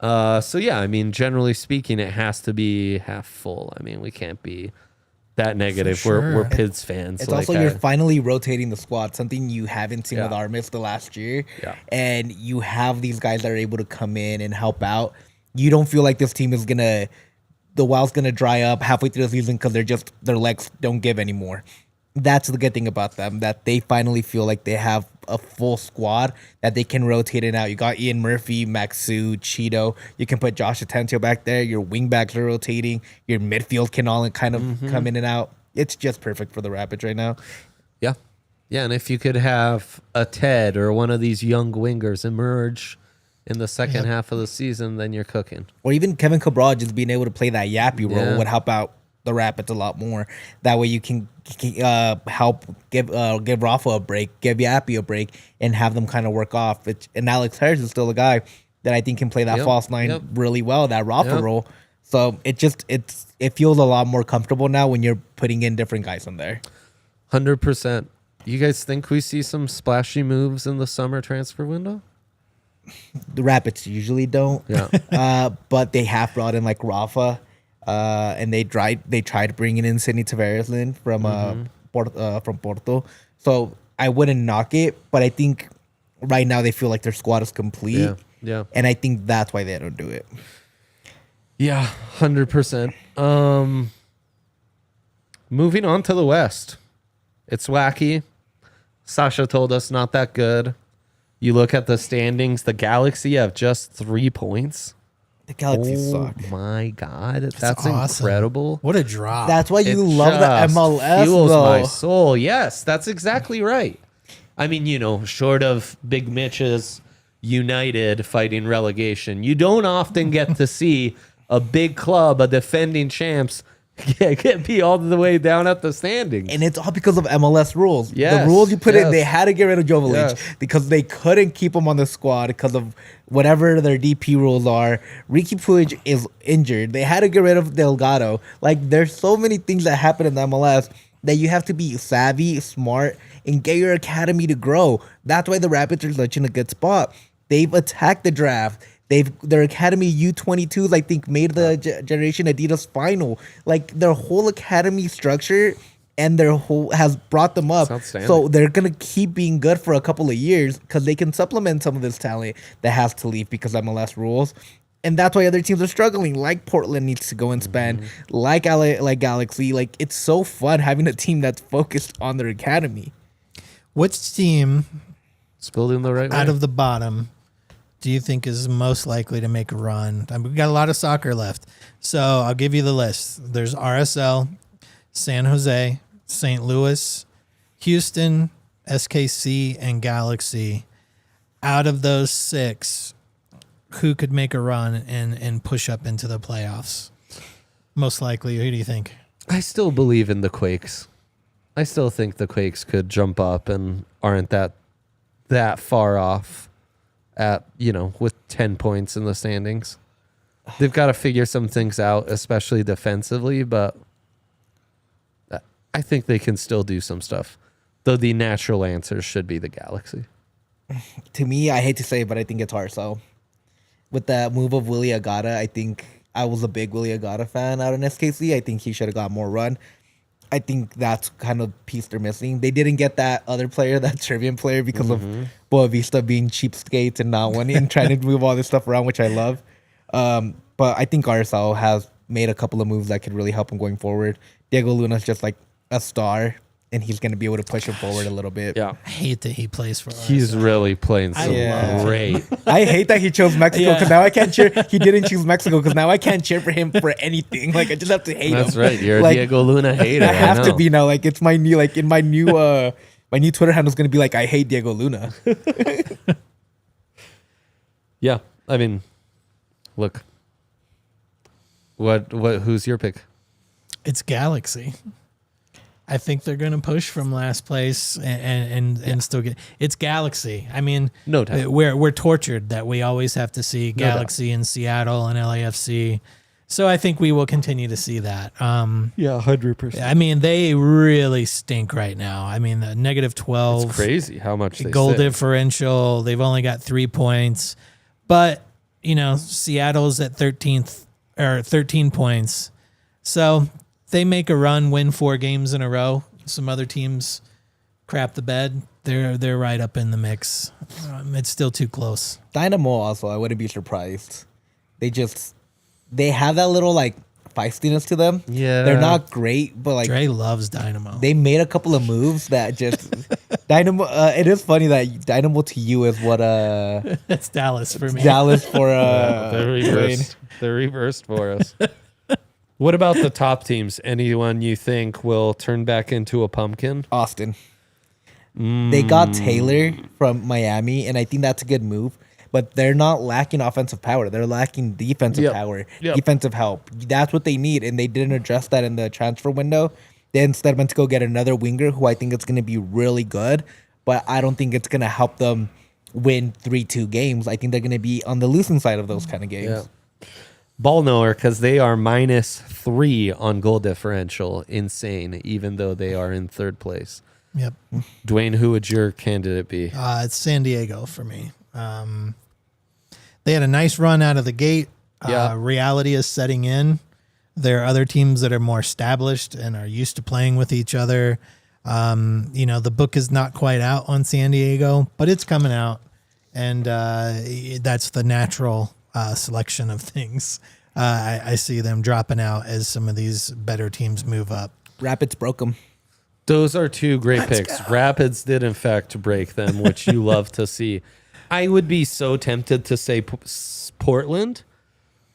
So yeah, I mean, generally speaking, it has to be half full. I mean, we can't be that negative.
sure.
We're Pids fans.
It's
like,
also you're finally rotating the squad, something you haven't seen with
Yeah.
Armas the last year.
Yeah.
And you have these guys that are able to come in and help out. You don't feel like this team is the well's gonna dry up halfway through the season because their legs don't give anymore. That's the good thing about them, that they finally feel like they have a full squad that they can rotate it out. You got Ian Murphy, Maxu, Cheeto. You can put Josh Atencio back there. Your wing backs are rotating. Your midfield can all kind of come in and out. It's just perfect for the Rapids right now.
yeah, and if you could have a Ted or one of these young wingers emerge in the second half of the season, then you're cooking.
Or even Kevin Cabral just being able to play that yappy role
Yeah.
would help out the Rapids a lot more. That way you can help give Rafa a break, give Yappy a break, and have them kind of work off. And Alex Harris is still a guy that I think can play that
Yep,
false nine
yep.
really well, that Rafa
Yep.
role. So it feels a lot more comfortable now when you're putting in different guys in there.
100%. You guys think we see some splashy moves in the summer transfer window?
The Rapids usually don't.
Yeah.
But they have brought in like Rafa, and they tried bringing in Sidney Tavares from Porto. So I wouldn't knock it, but I think right now they feel like their squad is complete.
Yeah.
And I think that's why they don't do it.
Yeah, 100%. Moving on to the West. It's wacky. Sacha told us not that good. You look at the standings, the Galaxy have just 3 points.
The Galaxy
Oh
suck.
my God. That's
awesome.
incredible.
What a drop.
That's why you
It
love the
just
MLS,
fuels
though.
my soul. Yes, that's exactly right. I mean, short of Big Mitch's United fighting relegation, you don't often get to see a big club, a defending champs, get be all the way down at the standings.
And it's all because of MLS rules.
Yes,
The rules you put in,
yes.
they had to get rid of Jovic
Yes.
because they couldn't keep him on the squad because of whatever their DP rules are. Ricky Puig is injured. They had to get rid of Delgado. Like, there's so many things that happen in the MLS that you have to be savvy, smart, and get your academy to grow. That's why the Rapids are such in a good spot. They've attacked the draft. Their academy U22s, I think, made the Generation Adidas final. Like, their whole academy structure and their whole has brought them up.
That's outstanding.
So they're gonna keep being good for a couple of years because they can supplement some of this talent that has to leave because MLS rules. And that's why other teams are struggling. Like Portland needs to go and spend. Like Galaxy. Like, it's so fun having a team that's focused on their academy.
Which team
It's building the right way.
out of the bottom do you think is most likely to make a run? I mean, we've got a lot of soccer left. So I'll give you the list. There's RSL, San Jose, St. Louis, Houston, SKC, and Galaxy. Out of those 6, who could make a run and push up into the playoffs? Most likely, who do you think?
I still believe in the Quakes. I still think the Quakes could jump up and aren't that far off at, with 10 points in the standings. They've got to figure some things out, especially defensively, but I think they can still do some stuff. Though the natural answer should be the Galaxy.
To me, I hate to say it, but I think it's RSL. With the move of Willie Agata, I think I was a big Willie Agata fan out in SKC. I think he should have got more run. I think that's kind of the piece they're missing. They didn't get that other player, that Serbian player, because of Boavista being cheapskates and not wanting and trying to move all this stuff around, which I love. But I think RSL has made a couple of moves that could really help him going forward. Diego Luna's just like a star, and he's going to be able to push him forward a little bit.
Yeah.
I hate that he plays for us.
He's really playing
I
some
love
great.
I hate that he chose Mexico because
Yeah.
now I can't cheer. He didn't choose Mexico because now I can't cheer for him for anything. Like, I just have to hate him.
That's right. You're
Like,
a Diego Luna hater.
I have to
know.
be now. Like, it's my new, like, in my new my new Twitter handle is going to be like, I hate Diego Luna.
Yeah. I mean, look. Who's your pick?
It's Galaxy. I think they're going to push from last place and still get. It's Galaxy. I mean,
No doubt.
we're tortured that we always have to see
No doubt.
Galaxy in Seattle and LAFC. So I think we will continue to see that.
Yeah, 100%.
I mean, they really stink right now. I mean, the negative 12.
It's crazy how much they
Goal
sit.
differential. They've only got 3 points, but Seattle's at 13th or 13 points. So they make a run, win 4 games in a row. Some other teams crap the bed. They're right up in the mix. It's still too close.
Dynamo also, I wouldn't be surprised. They have that little like feistiness to them.
Yeah.
They're not great, but like
Dre loves Dynamo.
they made a couple of moves that just Dynamo. It is funny that Dynamo to you is what
That's Dallas for me.
Dallas for
They're reversed. They're reversed for us. What about the top teams? Anyone you think will turn back into a pumpkin?
Austin. They got Taylor from Miami, and I think that's a good move. But they're not lacking offensive power. They're lacking defensive power, defensive help. That's what they need, and they didn't address that in the transfer window. They instead went to go get another winger who I think it's going to be really good, but I don't think it's going to help them win 3-2 games. I think they're going to be on the losing side of those kind of games.
Yeah. Ball knower, because they are -3 on goal differential. Insane, even though they are in 3rd place.
Yep.
Duane, who would your candidate be?
It's San Diego for me. They had a nice run out of the gate.
Yeah.
Reality is setting in. There are other teams that are more established and are used to playing with each other. The book is not quite out on San Diego, but it's coming out. And that's the natural selection of things. I see them dropping out as some of these better teams move up.
Rapids broke them.
Those are 2 great picks. Rapids did, in fact, break them, which you love to see. I would be so tempted to say Portland.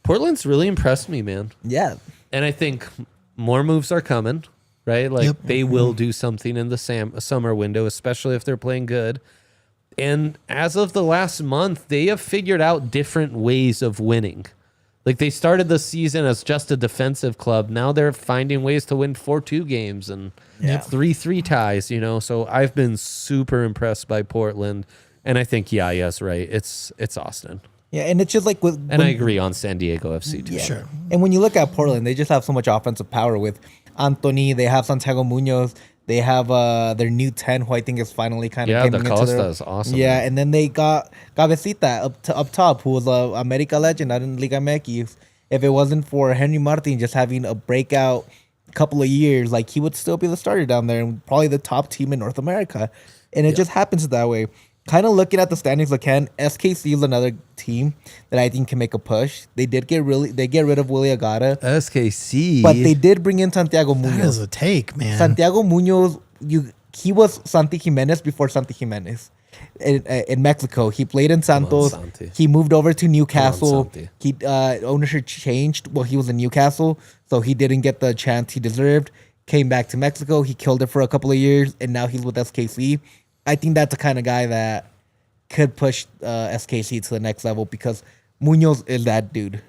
Portland's really impressed me, man.
Yeah.
And I think more moves are coming, right? Like they will do something in the summer window, especially if they're playing good. And as of the last month, they have figured out different ways of winning. Like they started the season as just a defensive club. Now they're finding ways to win 4-2 games and 3-3 ties, So I've been super impressed by Portland. And I think Yaya's right. It's Austin.
Yeah, and it's just like
I agree on San Diego FC too.
Yeah.
Sure.
And when you look at Portland, they just have so much offensive power with Anthony. They have Santiago Munoz. They have their new 10, who I think is finally kind of
Yeah, the Costa is awesome.
Yeah, and then they got Cabecita up top, who was a America legend out in Liga MX. If it wasn't for Henry Martin just having a breakout couple of years, like he would still be the starter down there and probably the top team in North America. And it just happens that way. Kind of looking at the standings again, SKC is another team that I think can make a push. They get rid of Willie Agata,
SKC,
but they did bring in Santiago
That
Munoz.
is a take, man.
Santiago Munoz, he was Santi Jimenez before Santi Jimenez in Mexico. He played in Santos.
Santi.
He moved over to Newcastle.
Santi.
He ownership changed while he was in Newcastle, so he didn't get the chance he deserved. Came back to Mexico. He killed it for a couple of years, and now he's with SKC. I think that's the kind of guy that could push SKC to the next level because Munoz is that dude.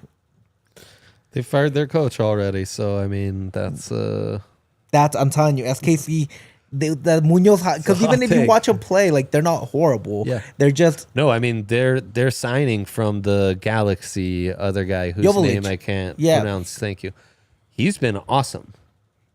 They fired their coach already, so I mean that's
I'm telling you, SKC, the Munoz, because even if you watch them play, like they're not horrible.
Yeah.
They're just
no. I mean they're signing from the Galaxy other guy whose
Jovic.
name I can't pronounce. Thank you. He's been awesome.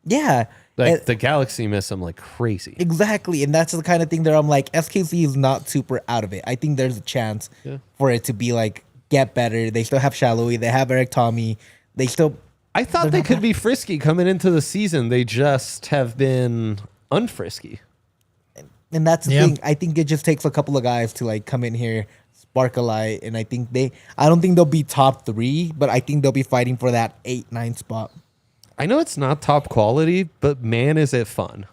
yeah.
Like the Galaxy miss him like crazy.
Exactly, and that's the kind of thing that I'm like, SKC is not super out of it. I think there's a chance for it to be like get better. They still have Shaloi, they have Eric Tommy.
I thought they could be frisky coming into the season. They just have been unfrisky.
And that's the thing. I think it just takes a couple of guys to like come in here, spark a light, and I don't think they'll be top 3, but I think they'll be fighting for that 8-9 spot.
I know it's not top quality, but man, is it fun.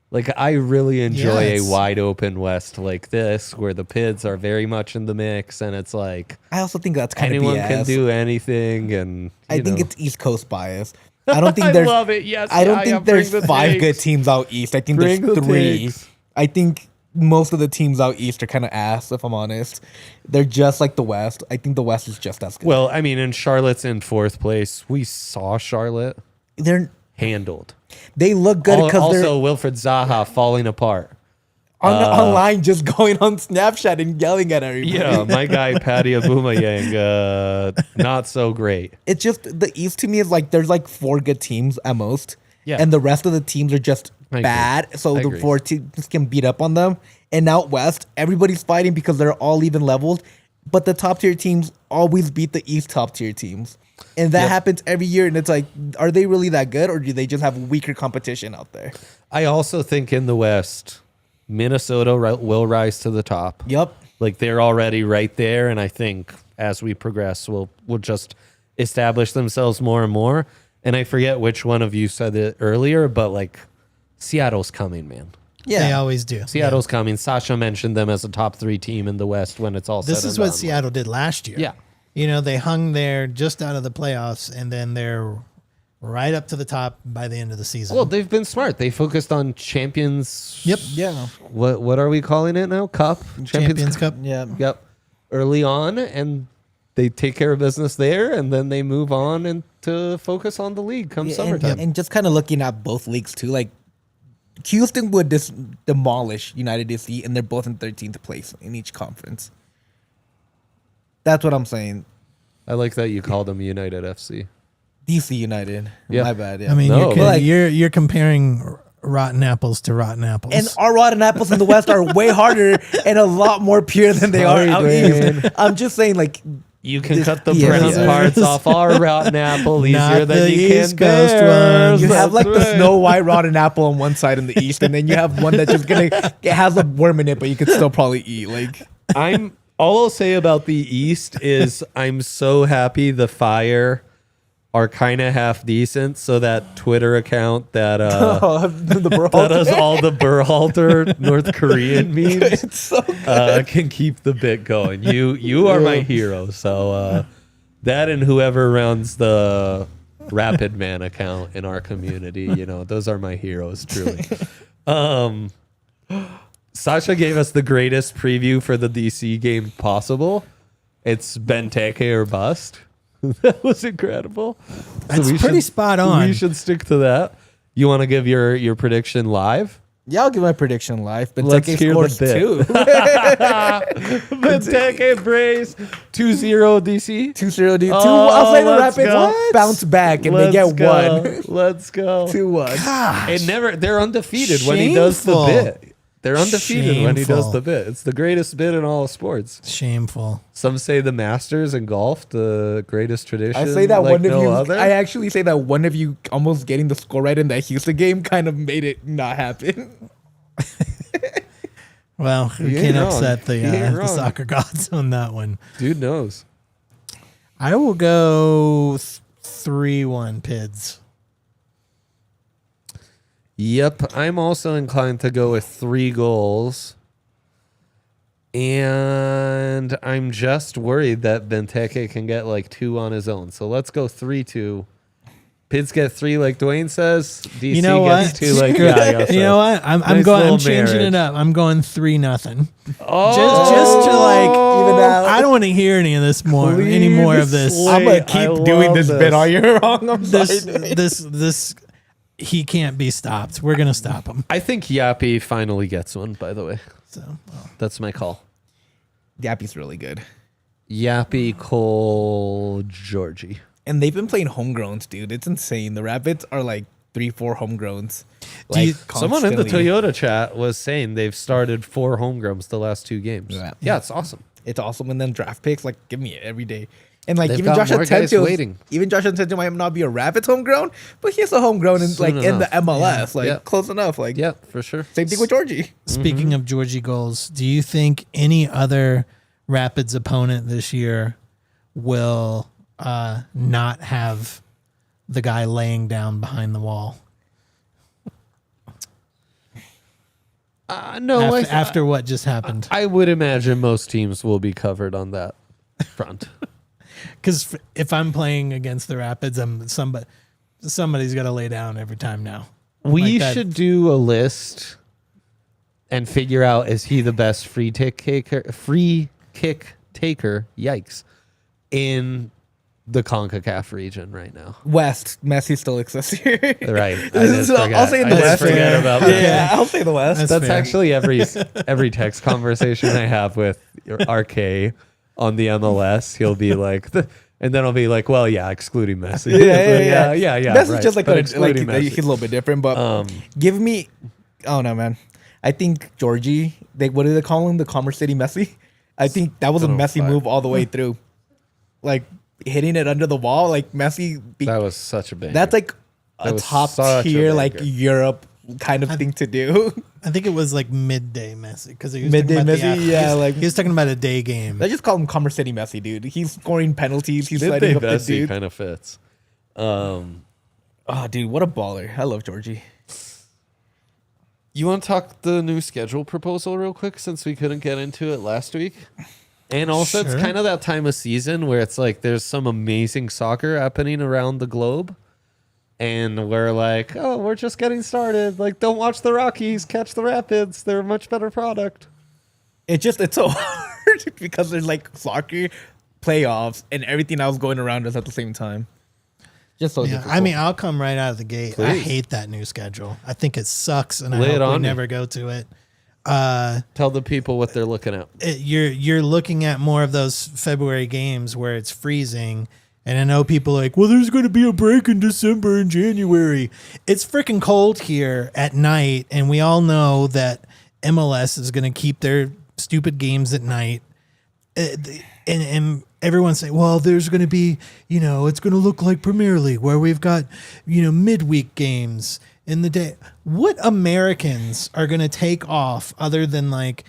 Like, I really enjoy a wide open West like this, where the Pids are very much in the mix, and it's like
I also think that's kind of
anyone
BS.
can do anything, and
I think it's East Coast bias. I don't think there's.
I love it. Yes,
I don't
yeah,
think there's
bring the
5 good
takes.
teams out east. I think
Bring
there's
the
3.
takes.
I think most of the teams out east are kind of ass. If I'm honest, they're just like the West. I think the West is just as good.
Well, I mean, and Charlotte's in 4th place. We saw Charlotte handled.
They look good because they're
Also, Wilfred Zaha falling apart.
online, just going on Snapchat and yelling at everybody.
Yeah, my guy Patty Abumayang, not so great.
It's just the East to me is like there's like 4 good teams at most.
Yeah.
And the rest of the teams are just
I agree.
bad. So
I
the
agree.
4 teams can beat up on them. And out West, everybody's fighting because they're all even leveled. but the top tier teams always beat the East top tier teams. And that happens every year. And it's like, are they really that good, or do they just have weaker competition out there?
I also think in the West, Minnesota will rise to the top.
Yep.
Like they're already right there, and I think as we progress, we'll just establish themselves more and more. And I forget which one of you said it earlier, but like Seattle's coming, man.
Yeah.
They always do.
Seattle's coming. Sasha mentioned them as a top 3 team in the West when it's all
This
said
is
and
what
done.
Seattle did last year.
Yeah.
You know, they hung there just out of the playoffs, and then they're right up to the top by the end of the season.
Well, they've been smart. They focused on champions.
Yep.
Yeah.
What are we calling it now? Cup?
Champions Cup.
Yeah.
Yep. Early on, and they take care of business there, and then they move on and to focus on the league come summertime.
And just kind of looking at both leagues too, like Houston would demolish United DC, and they're both in 13th place in each conference. That's what I'm saying.
I like that you called them United FC.
DC United.
Yeah.
My bad. Yeah.
I mean,
No.
you're comparing rotten apples to rotten apples.
And our rotten apples in the West are way harder and a lot more pure than they
Sorry,
are out
Duane.
east. I'm just saying, like,
You can
This-
cut the
yeah,
brown
yeah.
parts off our rotten apple easier
Not
than
the
you can
East Coast
theirs.
ones.
you have like
That's
the
right.
Snow White rotten apple on one side in the east, and then you have one that's just it has a worm in it, but you could still probably eat. Like,
All I'll say about the East is I'm so happy the Fire are kind of half decent. So that Twitter account that
the
that does all the Berhalter North Korean memes
It's so
can keep the bit going. You are my hero. So that and whoever runs the Rapid Man account in our community, those are my heroes, truly. Sacha gave us the greatest preview for the DC game possible. It's Benteke or bust. That was incredible.
That's
we
pretty spot on.
We should stick to that. You want to give your prediction live?
yeah, I'll give my prediction live. But
Let's
Benteke
hear the
scores
bit.
2.
Benteke brace 2-0 DC.
2-0 D.
Oh,
I'll say the
let's
Rapids
go.
bounce back and they get
go.
1.
Let's go.
2-1.
They're undefeated when he does the
Shameful.
bit. They're undefeated when he does
Shameful.
the bit. It's the greatest bit in all of sports.
Shameful.
Some say the Masters in golf, the greatest tradition.
I say that
like
one of
no
you.
other.
I actually say that one of you almost getting the score right in that Houston game kind of made it not happen.
Well, we
He
can't
ain't wrong.
upset
He ain't
the
wrong.
soccer gods on that one.
Dude knows.
I will go 3-1 Pids.
Yep, I'm also inclined to go with 3 goals. And I'm just worried that Benteke can get like 2 on his own. So let's go 3-2. Pids get 3 like Duane says. DC
You know
gets
what?
2 like
Screw it.
Yahir says.
You know what? I'm
Nice
going. I'm
little
changing
marriage.
it up. I'm going 3-0.
Oh,
Just to like
even out.
I don't want to hear any of this more. Any more of this.
Please.
I'm
Wait,
gonna
I
keep doing
love
this
this.
bit all year long. I'm
This
sorry.
this he can't be stopped. We're gonna stop him.
I think Yappy finally gets one, by the way.
So
That's my call.
Yappy's really good,
Yappy, Cole, Georgie.
and they've been playing homegrowns, dude. It's insane. The Rapids are like 3-4 homegrowns.
Do you-
Someone in the
constantly.
Toyota chat was saying they've started 4 homegrowns the last 2 games.
Yeah.
It's awesome.
It's awesome. And then draft picks, like, give me it every day. And like
They've
even
got
Joshua
more guys
Tento,
waiting.
even Joshua Tento might not be a Rapids homegrown, but he's a homegrown in
Soon
like in the
enough.
MLS, like
Yeah.
close enough. Like
Yeah, for sure.
same thing with Georgie.
speaking of Georgie goals, do you think any other Rapids opponent this year will not have the guy laying down behind the wall
No,
after what just happened?
I would imagine most teams will be covered on that front.
Because if I'm playing against the Rapids, somebody's got to lay down every time now.
We
Like that.
should do a list and figure out, is he the best free kick taker, yikes, in the CONCACAF region right now.
West, Messi still exists here.
Right.
I'll say the West.
Forget about that.
Yeah, I'll say the West.
That's
fair.
actually every text conversation I have with RK on the MLS. He'll be like, and then I'll be like, well, yeah, excluding Messi. yeah.
Messi's
right,
just like
but
a,
excluding
like
Messi.
he's a little bit different, but give me. Oh no, man. I think Georgie. What do they call him? The Commerce City Messi. I think that was a Messi move all the way through. Like hitting it under the wall, like Messi.
That was such a bang.
That's like
That
a
was
top
such a
tier, like
banger.
Europe kind of thing to do.
I think it was like midday Messi because he was
Midday
talking about
Messi,
the
yeah,
he was talking about a day game.
I just call him Commerce City Messi, dude. He's scoring penalties. He's
Midday
setting up the
Messi
dude.
kind of fits.
Oh, dude, what a baller! I love Georgie.
You want to talk the new schedule proposal real quick since we couldn't get into it last week? And also, it's
Sure.
kind of that time of season where it's like there's some amazing soccer happening around the globe. And we're like, oh, we're just getting started. Like, don't watch the Rockies, catch the Rapids. They're a much better product.
It's so hard because there's like soccer, playoffs, and everything else going around us at the same time. Just so
Yeah,
difficult.
I mean, I'll come right out of the gate. I
Please.
hate that new schedule. I think it sucks, and
Lay
I
it
hope we
on me.
never go to it.
Tell the people what they're looking at.
You're looking at more of those February games where it's freezing, and I know people are like, well, there's going to be a break in December and January. It's freaking cold here at night, and we all know that MLS is going to keep their stupid games at night. And everyone's saying, well, there's going to be, it's going to look like Premier League where we've got, midweek games in the day. What Americans are going to take off other than like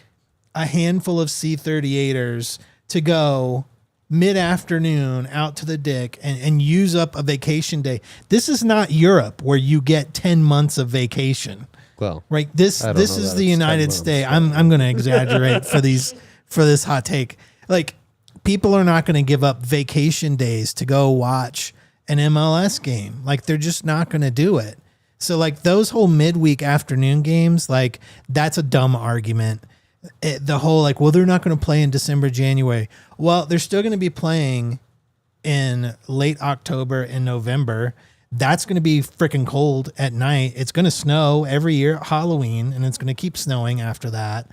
a handful of C-38ers to go mid-afternoon out to the dick and use up a vacation day? This is not Europe where you get 10 months of vacation.
Well,
Right. This
I don't
is
know
the
that it's 10
United
months,
States.
but-
I'm going to exaggerate for this hot take. Like, people are not going to give up vacation days to go watch an MLS game. Like, they're just not going to do it. So like those whole midweek afternoon games, like that's a dumb argument. The whole like, well, they're not going to play in December, January. Well, they're still going to be playing in late October and November. That's going to be freaking cold at night. It's going to snow every year at Halloween, and it's going to keep snowing after that.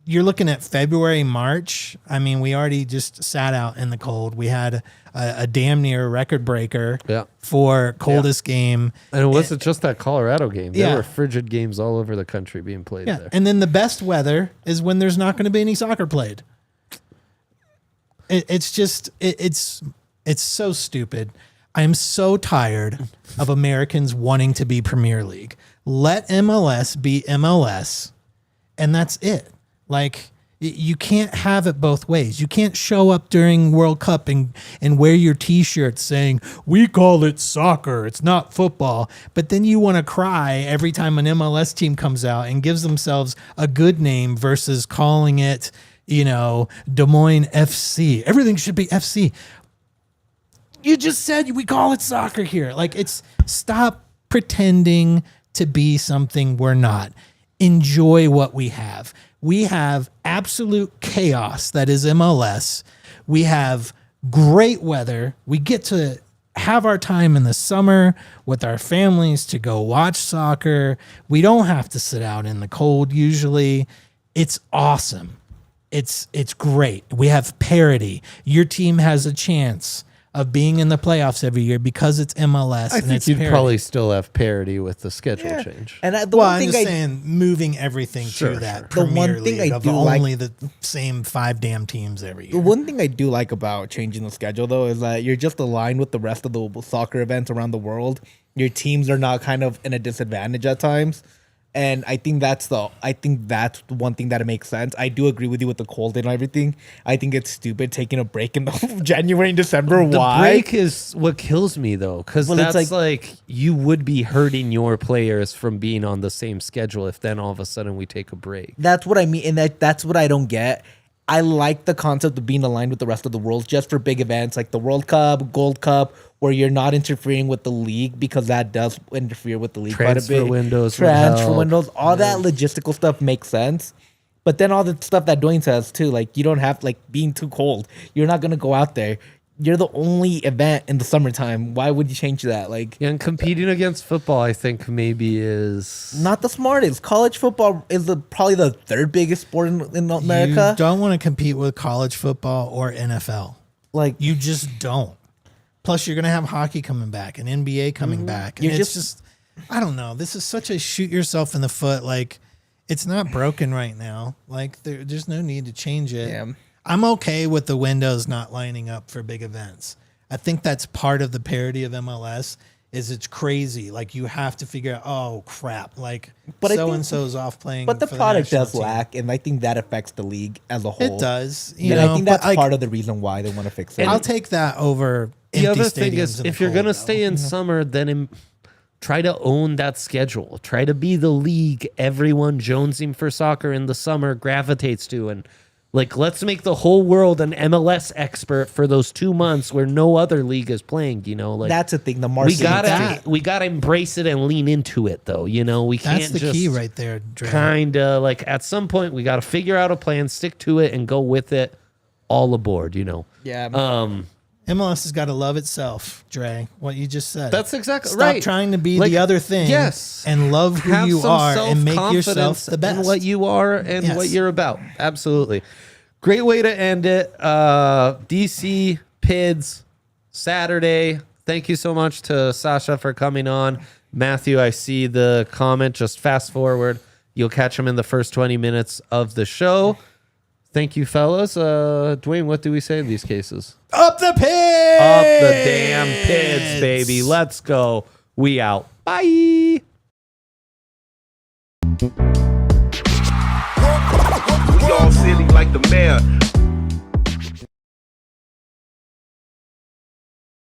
You're looking at February, March. I mean, we already just sat out in the cold. We had a damn near record breaker for coldest game.
And it wasn't just that Colorado game. There
Yeah.
were frigid games all over the country being played
Yeah,
there.
and then the best weather is when there's not going to be any soccer played. It's so stupid. I am so tired of Americans wanting to be Premier League. Let MLS be MLS, and that's it. Like, you can't have it both ways. You can't show up during World Cup and wear your T-shirt saying, we call it soccer, it's not football. But then you want to cry every time an MLS team comes out and gives themselves a good name versus calling it, Des Moines FC. Everything should be FC. You just said we call it soccer here. Like, stop pretending to be something we're not. Enjoy what we have. We have absolute chaos that is MLS. We have great weather. We get to have our time in the summer with our families to go watch soccer. We don't have to sit out in the cold usually. It's awesome. It's great. We have parity. Your team has a chance of being in the playoffs every year because it's MLS.
I
and
think
it's
you'd
parity.
probably still have parity with the schedule change.
And the
Well,
one
I'm
thing
just
I
saying, moving everything
Sure,
to that
sure.
Premier
The one thing
League
I
of
do like-
only the same 5 damn teams every
The
year.
one thing I do like about changing the schedule, though, is that you're just aligned with the rest of the soccer events around the world. Your teams are not kind of in a disadvantage at times, and I think that's the one thing that makes sense. I do agree with you with the cold and everything. I think it's stupid taking a break in the January and December.
The
Why?
break is what kills me, though, because
Well, it's
that's
like-
like you would be hurting your players from being on the same schedule if then all of a sudden we take a break.
That's what I mean, and that's what I don't get. I like the concept of being aligned with the rest of the world just for big events like the World Cup, Gold Cup, where you're not interfering with the league because that does interfere with the league quite a
Transfer
bit.
windows would
Transfer
help.
windows, all that logistical stuff makes sense. But then all the stuff that Duane says too, like you don't have like being too cold. You're not gonna go out there. You're the only event in the summertime. Why would you change that? Like,
Yeah, and competing against football, I think maybe is
not the smartest. College football is probably the third biggest sport in America.
You don't want to compete with college football or NFL.
Like,
You just don't. Plus, you're going to have hockey coming back and NBA coming back. And
You're
it's
just-
I don't know. This is such a shoot yourself in the foot. Like, it's not broken right now. Like there's no need to change it.
Yeah.
I'm okay with the windows not lining up for big events. I think that's part of the parody of MLS. Is it's crazy. Like you have to figure out, oh crap, like
But I
so
think-
and so's off playing.
But the
for
product
national
does
team.
lack, and I think that affects the league as a whole.
It does.
And I think
but,
that's
like,
part of the reason why they want to fix it.
I'll take that over.
The
empty
other thing
stadiums
is,
in the
if you're
cold,
going to
though.
stay in summer, then try to own that schedule. Try to be the league everyone jonesing for soccer in the summer gravitates to. And like, let's make the whole world an MLS expert for those 2 months where no other league is playing, you know, like
That's the thing. The
we
market.
gotta embrace it and lean into it though. You know, we
That's
can't
the
just
key right there, Dre.
kind of like at some point we got to figure out a plan, stick to it and go with it all aboard, you know.
Yeah.
MLS has got to love itself, Dre. What you just said.
That's exactly
Stop
right.
trying to be
Like,
the other thing.
yes.
And love who
Have
you
some
are and make yourself
self-confidence
the best.
in what you are and
Yes.
what you're about. Absolutely. Great way to end it. DC PIDS Saturday. Thank you so much to Sacha for coming on. Matthew, I see the comment. Just fast forward. You'll catch him in the first 20 minutes of the show. Thank you, fellas. Duane, what do we say in these cases?
Up the pit!
Up the damn PIDS, baby. Let's go. We out. Bye.
We all silly like the mayor.